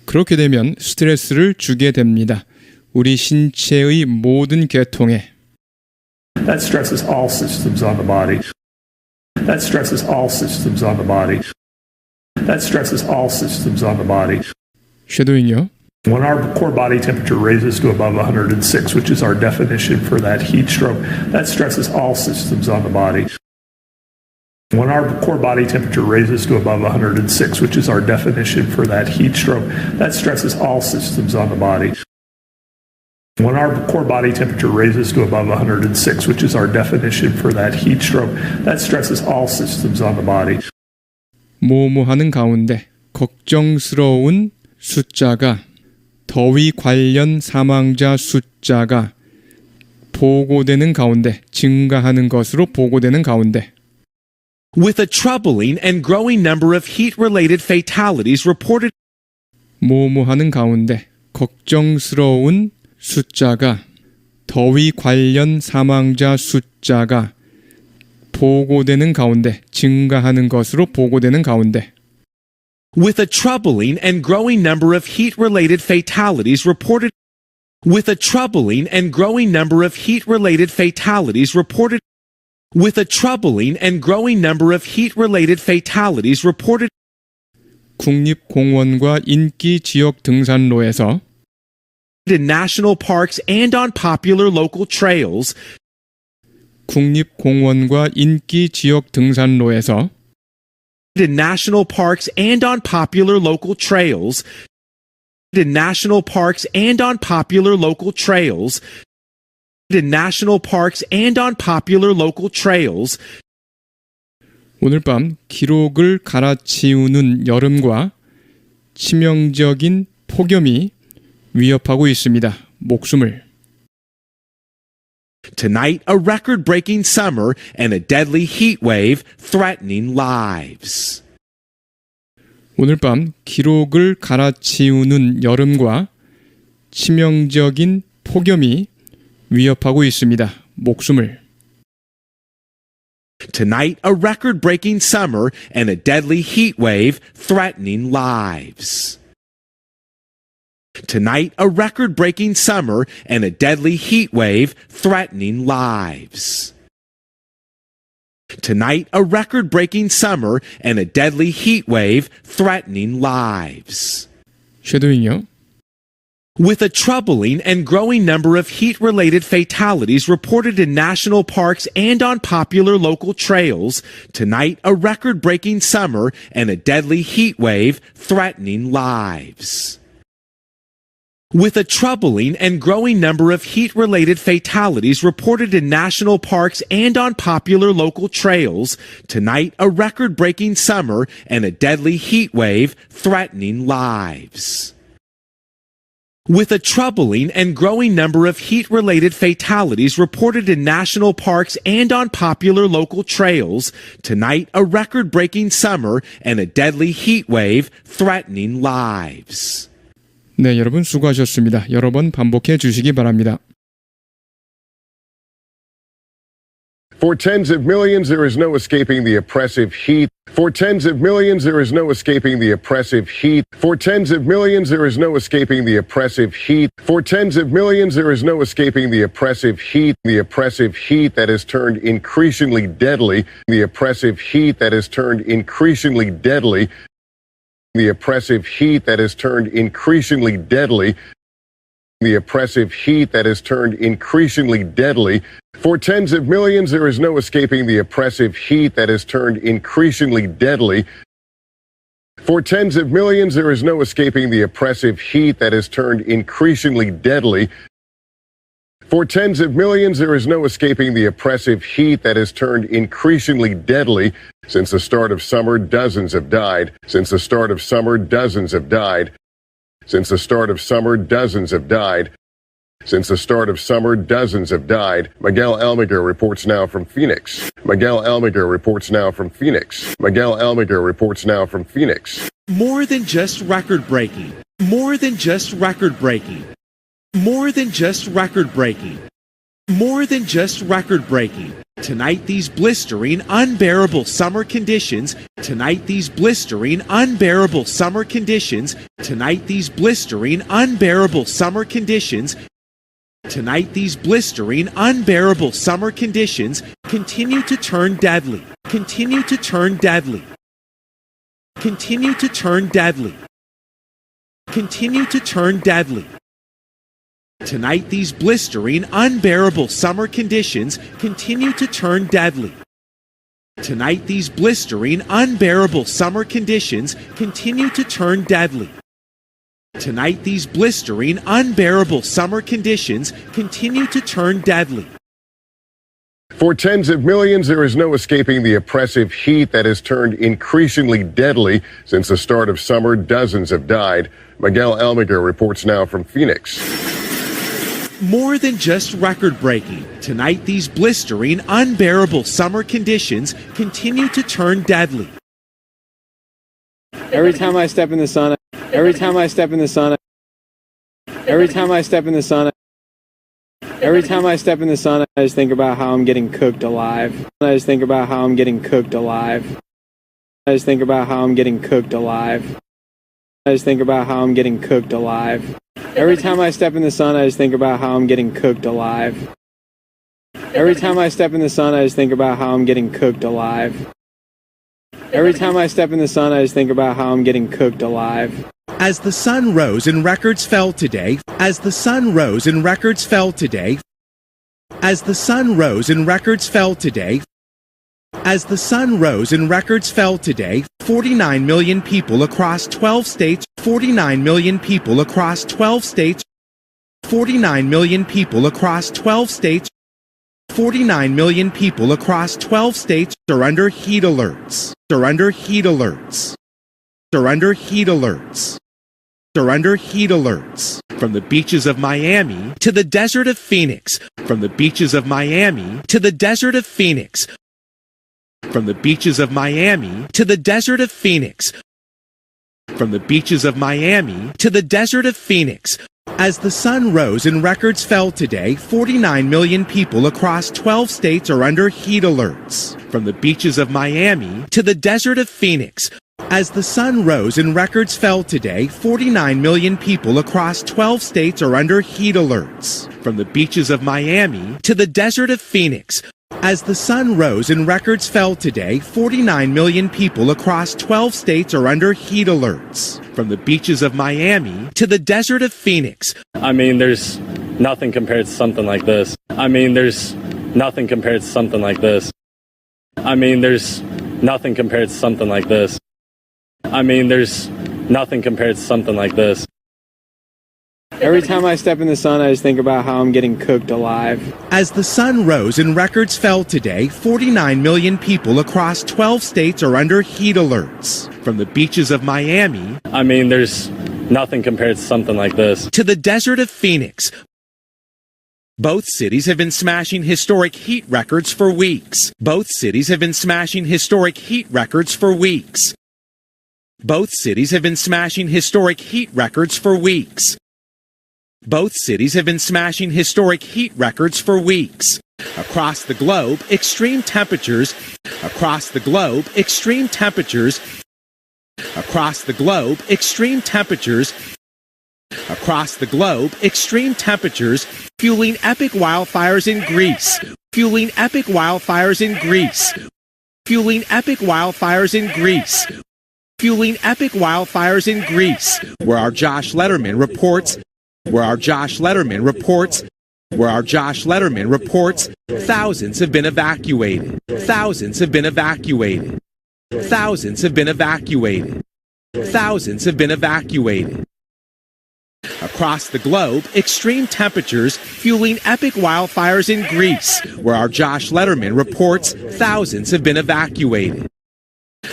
그렇게 되면 스트레스를 주게 됩니다. 우리 신체의 모든 계통에 That stresses all systems on the body. That stresses all systems on the body. That stresses all systems on the body. 쉐도잉요. When our core body temperature raises to above 106, which is our definition for that heat stroke, that stresses all systems on the body. When our core body temperature raises to above 106, which is our definition for that heat stroke, that stresses all systems on the body. When our core body temperature raises to above 106, which is our definition for that heat stroke, that stresses all systems on the body. 모모하는 가운데 걱정스러운 숫자가 더위 관련 사망자 숫자가 보고되는 가운데 증가하는 것으로 보고되는 가운데 With a troubling and growing number of heat-related fatalities reported 뭐뭐하는 가운데 걱정스러운 숫자가 더위 관련 사망자 숫자가 보고되는 가운데 증가하는 것으로 보고되는 가운데 With a troubling and growing number of heat-related fatalities reported with a troubling and growing number of heat-related fatalities reported with a troubling and growing number of heat-related fatalities reported 국립공원과 인기 지역 등산로에서 in national parks and on popular local trails 국립공원과 인기 지역 등산로에서 in national parks and on popular local trails in national parks and on popular local trails in national parks and on popular local trails 오늘 밤 기록을 갈아치우는 여름과 치명적인 폭염이 위협하고 있습니다. 목숨을. Tonight, a record-breaking summer and a deadly heat wave threatening lives. 오늘 밤 기록을 갈아치우는 여름과 치명적인 폭염이 위협하고 있습니다. 목숨을. Tonight, a record-breaking summer and a deadly heat wave threatening lives. Tonight, a record-breaking summer and a deadly heat wave threatening lives. Tonight, a record-breaking summer and a deadly heat wave threatening lives. 쉐도잉요. With a troubling and growing number of heat-related fatalities reported in national parks and on popular local trails, tonight a record-breaking summer and a deadly heat wave threatening lives. With a troubling and growing number of heat-related fatalities reported in national parks and on popular local trails, tonight a record-breaking summer and a deadly heat wave threatening lives. With a troubling and growing number of heat-related fatalities reported in national parks and on popular local trails, tonight a record-breaking summer and a deadly heat wave threatening lives. 네, 여러분 수고하셨습니다. 여러 번 반복해 주시기 바랍니다. For tens of millions, there is no escaping the oppressive heat. For tens of millions, there is no escaping the oppressive heat. For tens of millions, there is no escaping the oppressive heat. For tens of millions, there is no escaping the oppressive heat. The oppressive heat that has turned increasingly deadly. The oppressive heat that has turned increasingly deadly. The oppressive heat that has turned increasingly deadly. The oppressive heat that has turned increasingly deadly. For tens of millions, there is no escaping the oppressive heat that has turned increasingly deadly. For tens of millions, there is no escaping the oppressive heat that has turned increasingly deadly. For tens of millions, there is no escaping the oppressive heat that has turned increasingly deadly. Since the start of summer, dozens have died. Since the start of summer, dozens have died. Since the start of summer, dozens have died. Since the start of summer, dozens have died. Miguel Almaguer reports now from Phoenix. Miguel Almaguer reports now from Phoenix. Miguel Almaguer reports now from Phoenix. More than just record-breaking. More than just record-breaking. More than just record-breaking. More than just record-breaking. Tonight, these blistering, unbearable summer conditions. Tonight, these blistering, unbearable summer conditions. Tonight, these blistering, unbearable summer conditions. Tonight, these blistering, unbearable summer conditions continue to turn deadly. Continue to turn deadly. Continue to turn deadly. Continue to turn deadly. Tonight, these blistering, unbearable summer conditions continue to turn deadly. Tonight, these blistering, unbearable summer conditions continue to turn deadly. Tonight, these blistering, unbearable summer conditions continue to turn deadly. For tens of millions, there is no escaping the oppressive heat that has turned increasingly deadly. Since the start of summer, dozens have died. Miguel Almaguer reports now from Phoenix. More than just record-breaking. Tonight, these blistering, unbearable summer conditions continue to turn deadly. Every time I step in the sun, Every time I step in the sun, every time I step in the sun, every time I step in the sun, I just think about how I'm getting cooked alive. I just think about how I'm getting cooked alive. I just think about how I'm getting cooked alive. I just think about how I'm getting cooked alive. Every time I step in the sun, I just think about how I'm getting cooked alive. Every time I step in the sun, I just think about how I'm getting cooked alive. Every time I step in the sun, I just think about how I'm getting cooked alive. As the sun rose and records fell today, as the sun rose and records fell today, as the sun rose and records fell today, as the sun rose and records fell today, 49 million people across 12 states, 49 million people across 12 states, 49 million people across 12 states, 49 million people across 12 states are under heat alerts. Are under heat alerts. Are under heat alerts. Are under heat alerts. From the beaches of Miami to the desert of Phoenix. From the beaches of Miami to the desert of Phoenix. From the beaches of Miami to the desert of Phoenix. From the beaches of Miami to the desert of Phoenix. As the sun rose and records fell today, 49 million people across 12 states are under heat alerts. From the beaches of Miami to the desert of Phoenix. As the sun rose and records fell today, 49 million people across 12 states are under heat alerts. From the beaches of Miami to the desert of Phoenix. As the sun rose and records fell today, 49 million people across 12 states are under heat alerts. From the beaches of Miami to the desert of Phoenix. I mean, there's nothing compared to something like this. I mean, there's nothing compared to something like this. I mean, there's nothing compared to something like this. I mean, there's nothing compared to something like this. Every time I step in the sun, I just think about how I'm getting cooked alive. As the sun rose and records fell today, 49 million people across 12 states are under heat alerts. From the beaches of Miami. I mean, there's nothing compared to something like this. To the desert of Phoenix. Both cities have been smashing historic heat records for weeks. Both cities have been smashing historic heat records for weeks. Both cities have been smashing historic heat records for weeks. Both cities have been smashing historic heat records for weeks. Across the globe, extreme temperatures. Across the globe, extreme temperatures. Across the globe, extreme temperatures. Across the globe, extreme temperatures, fueling epic wildfires in Greece. Fueling epic wildfires in Greece. Fueling epic wildfires in Greece. Fueling epic wildfires in Greece. Where our Josh Letterman reports. Where our Josh Letterman reports. Where our Josh Letterman reports, thousands have been evacuated. Thousands have been evacuated. Thousands have been evacuated. Thousands have been evacuated. Across the globe, extreme temperatures fueling epic wildfires in Greece, where our Josh Letterman reports thousands have been evacuated.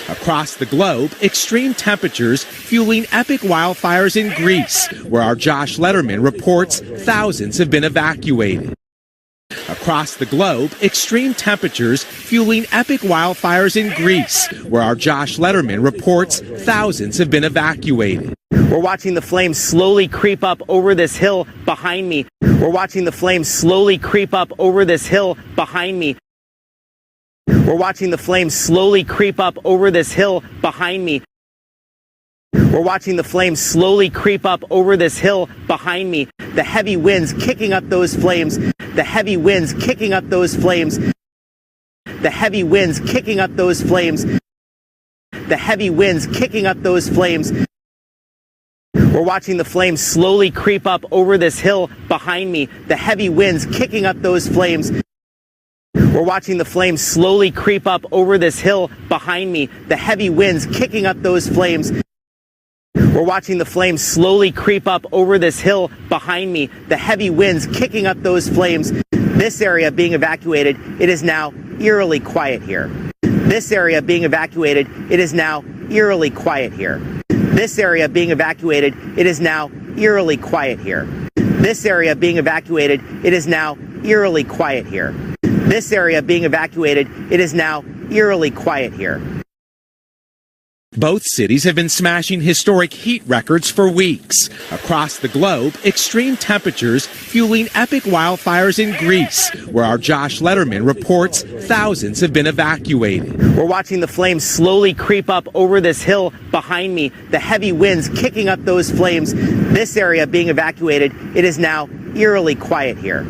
Across the globe, extreme temperatures fueling epic wildfires in Greece, where our Josh Letterman reports thousands have been evacuated. Across the globe, extreme temperatures fueling epic wildfires in Greece, where our Josh Letterman reports thousands have been evacuated. We're watching the flames slowly creep up over this hill behind me. We're watching the flames slowly creep up over this hill behind me. We're watching the flames slowly creep up over this hill behind me. We're watching the flames slowly creep up over this hill behind me. The heavy winds kicking up those flames. The heavy winds kicking up those flames. The heavy winds kicking up those flames. The heavy winds kicking up those flames. We're watching the flames slowly creep up over this hill behind me. The heavy winds kicking up those flames. We're watching the flames slowly creep up over this hill behind me. The heavy winds kicking up those flames. We're watching the flames slowly creep up over this hill behind me. The heavy winds kicking up those flames. This area being evacuated. It is now eerily quiet here. This area being evacuated. It is now eerily quiet here. This area being evacuated. It is now eerily quiet here. This area being evacuated. It is now eerily quiet here. This area being evacuated. It is now eerily quiet here. Both cities have been smashing historic heat records for weeks. Across the globe, extreme temperatures fueling epic wildfires in Greece, where our Josh Letterman reports thousands have been evacuated. We're watching the flames slowly creep up over this hill behind me, the heavy winds kicking up those flames. This area being evacuated. It is now eerily quiet here.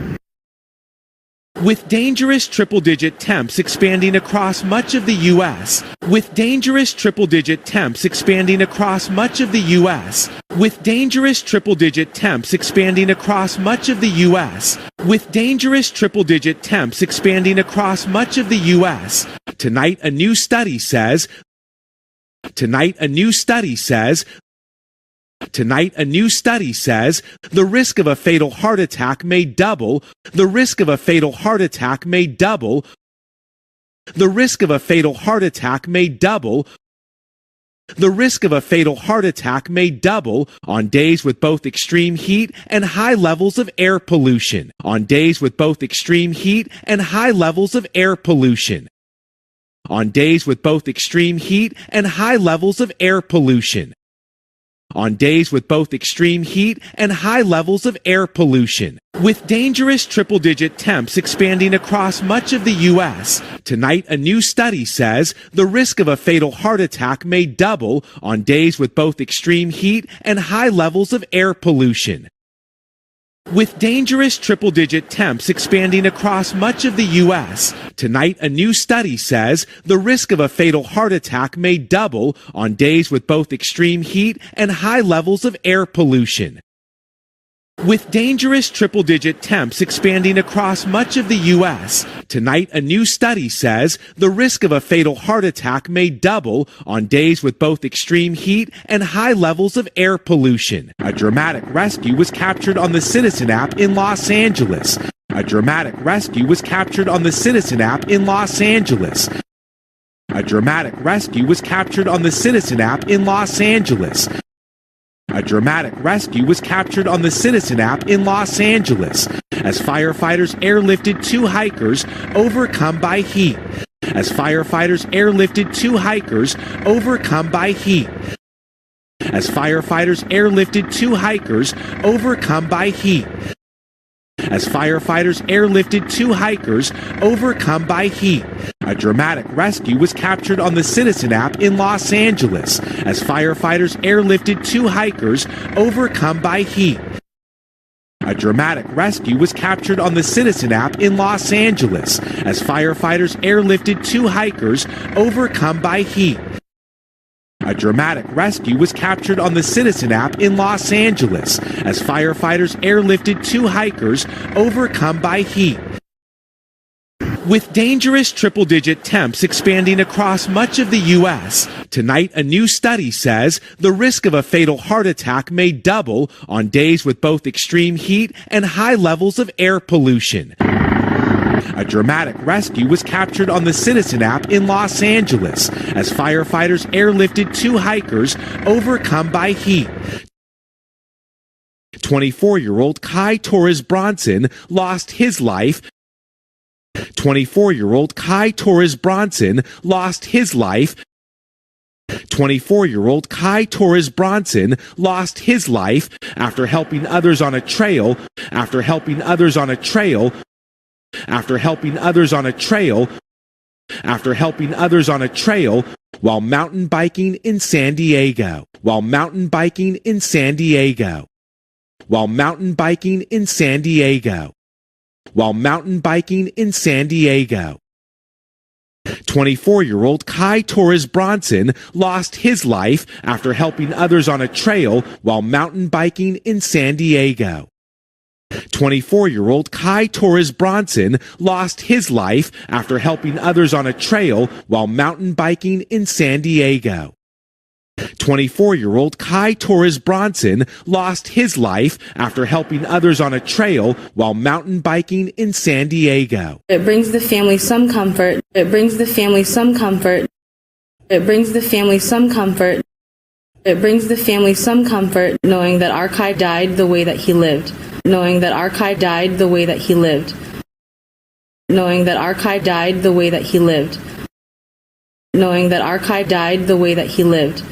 With dangerous triple-digit temps expanding across much of the U.S. With dangerous triple-digit temps expanding across much of the U.S. With dangerous triple-digit temps expanding across much of the U.S. With dangerous triple-digit temps expanding across much of the U.S. Tonight, a new study says the risk of a fatal heart attack may double. The risk of a fatal heart attack may double. The risk of a fatal heart attack may double. The risk of a fatal heart attack may double on days with both extreme heat and high levels of air pollution. On days with both extreme heat and high levels of air pollution. On days with both extreme heat and high levels of air pollution. On days with both extreme heat and high levels of air pollution. With dangerous triple-digit temps expanding across much of the U.S., tonight a new study says the risk of a fatal heart attack may double on days with both extreme heat and high levels of air pollution. With dangerous triple-digit temps expanding across much of the U.S., tonight a new study says the risk of a fatal heart attack may double on days with both extreme heat and high levels of air pollution. With dangerous triple-digit temps expanding across much of the U.S., tonight a new study says the risk of a fatal heart attack may double on days with both extreme heat and high levels of air pollution. A dramatic rescue was captured on the Citizen app in Los Angeles. A dramatic rescue was captured on the Citizen app in Los Angeles. A dramatic rescue was captured on the Citizen app in Los Angeles. A dramatic rescue was captured on the Citizen app in Los Angeles as firefighters airlifted two hikers overcome by heat. As firefighters airlifted two hikers overcome by heat. As firefighters airlifted two hikers overcome by heat. As firefighters airlifted two hikers overcome by heat. A dramatic rescue was captured on the Citizen app in Los Angeles as firefighters airlifted two hikers overcome by heat. A dramatic rescue was captured on the Citizen app in Los Angeles as firefighters airlifted two hikers overcome by heat. A dramatic rescue was captured on the Citizen app in Los Angeles as firefighters airlifted two hikers overcome by heat. With dangerous triple-digit temps expanding across much of the U.S., tonight a new study says the risk of a fatal heart attack may double on days with both extreme heat and high levels of air pollution. A dramatic rescue was captured on the Citizen app in Los Angeles as firefighters airlifted two hikers overcome by heat. 24-year-old Kai Torres Bronson lost his life. 24-year-old Kai Torres Bronson lost his life. 24-year-old Kai Torres Bronson lost his life after helping others on a trail while mountain biking in San Diego. While mountain biking in San Diego. 24-year-old Kai Torres Bronson lost his life after helping others on a trail while mountain biking in San Diego. 24-year-old Kai Torres Bronson lost his life after helping others on a trail while mountain biking in San Diego. 24-year-old Kai Torres Bronson lost his life after helping others on a trail while mountain biking in San Diego. It brings the family some comfort. It brings the family some comfort. It brings the family some comfort. It brings the family some comfort knowing that our Kai died the way that he lived. Knowing that our Kai died the way that he lived. Knowing that our Kai died the way that he lived. knowing that our Kai died the way that he lived,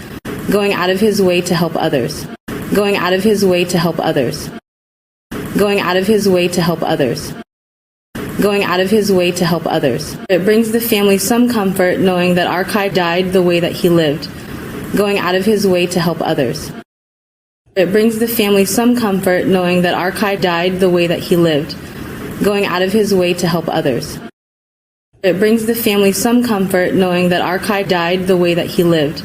going out of his way to help others, going out of his way to help others, going out of his way to help others, going out of his way to help others. It brings the family some comfort knowing that our Kai died the way that he lived, going out of his way to help others. It brings the family some comfort knowing that our Kai died the way that he lived, going out of his way to help others. It brings the family some comfort knowing that our Kai died the way that he lived,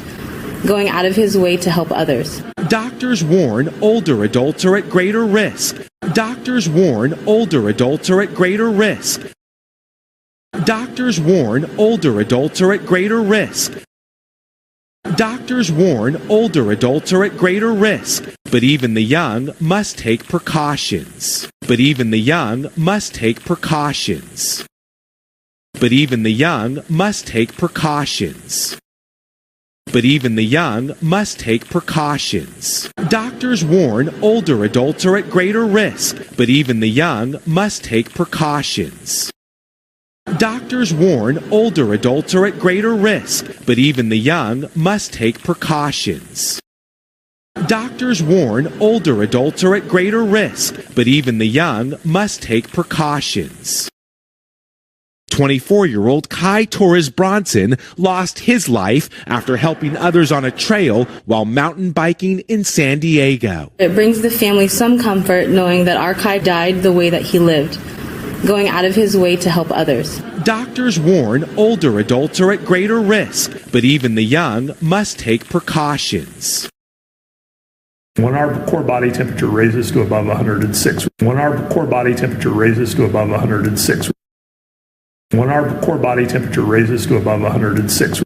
going out of his way to help others. Doctors warn older adults are at greater risk. Doctors warn older adults are at greater risk. Doctors warn older adults are at greater risk. Doctors warn older adults are at greater risk, but even the young must take precautions. But even the young must take precautions. But even the young must take precautions. But even the young must take precautions. Doctors warn older adults are at greater risk, but even the young must take precautions. Doctors warn older adults are at greater risk, but even the young must take precautions. Doctors warn older adults are at greater risk, but even the young must take precautions. 24-year-old Kai Torres Bronson lost his life after helping others on a trail while mountain biking in San Diego. It brings the family some comfort knowing that our Kai died the way that he lived, going out of his way to help others. Doctors warn older adults are at greater risk, but even the young must take precautions. When our core body temperature raises to above 106, when our core body temperature raises to above 106, when our core body temperature raises to above 106,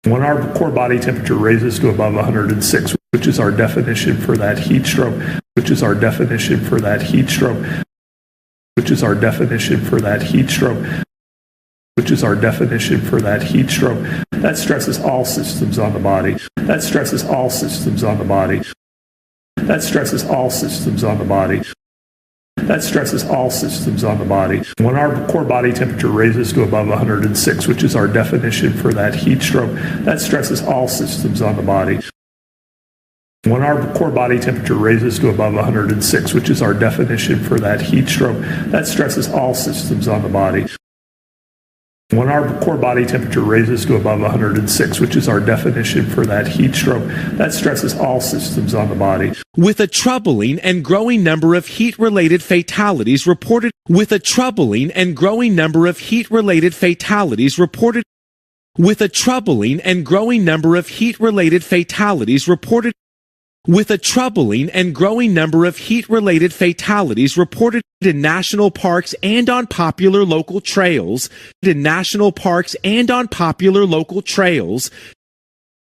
when our core body temperature raises to above 106, which is our definition for that heat stroke, which is our definition for that heat stroke, which is our definition for that heat stroke, which is our definition for that heat stroke, that stresses all systems on the body. That stresses all systems on the body. That stresses all systems on the body. That stresses all systems on the body. When our core body temperature raises to above 106, which is our definition for that heat stroke, that stresses all systems on the body. When our core body temperature raises to above 106, which is our definition for that heat stroke, that stresses all systems on the body. When our core body temperature raises to above 106, which is our definition for that heat stroke, that stresses all systems on the body. With a troubling and growing number of heat-related fatalities reported, with a troubling and growing number of heat-related fatalities reported, with a troubling and growing number of heat-related fatalities reported, with a troubling and growing number of heat-related fatalities reported in national parks and on popular local trails, in national parks and on popular local trails,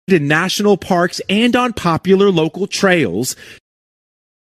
in national parks and on popular local trails,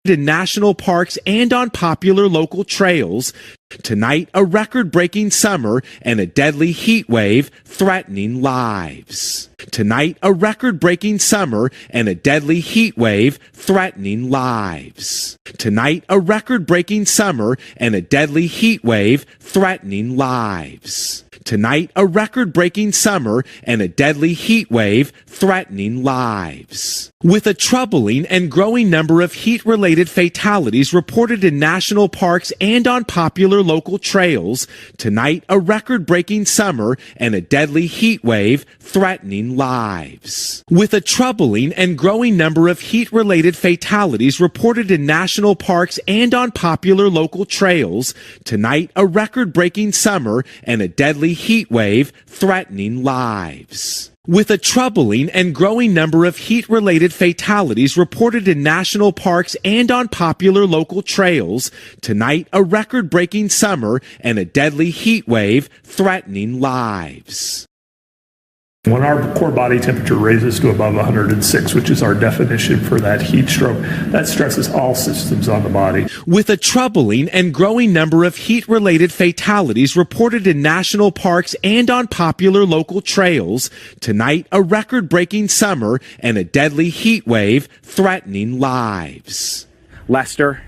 in national parks and on popular local trails. Tonight, a record-breaking summer and a deadly heat wave threatening lives. Tonight, a record-breaking summer and a deadly heat wave threatening lives. Tonight, a record-breaking summer and a deadly heat wave threatening lives. Tonight, a record-breaking summer and a deadly heat wave threatening lives. With a troubling and growing number of heat-related fatalities reported in national parks and on popular local trails, tonight a record-breaking summer and a deadly heat wave threatening lives. With a troubling and growing number of heat-related fatalities reported in national parks and on popular local trails, tonight a record-breaking summer and a deadly heat wave threatening lives. With a troubling and growing number of heat-related fatalities reported in national parks and on popular local trails, tonight a record-breaking summer and a deadly heat wave threatening lives. When our core body temperature raises to above 106, which is our definition for that heat stroke, that stresses all systems on the body. With a troubling and growing number of heat-related fatalities reported in national parks and on popular local trails, tonight a record-breaking summer and a deadly heat wave threatening lives. Lester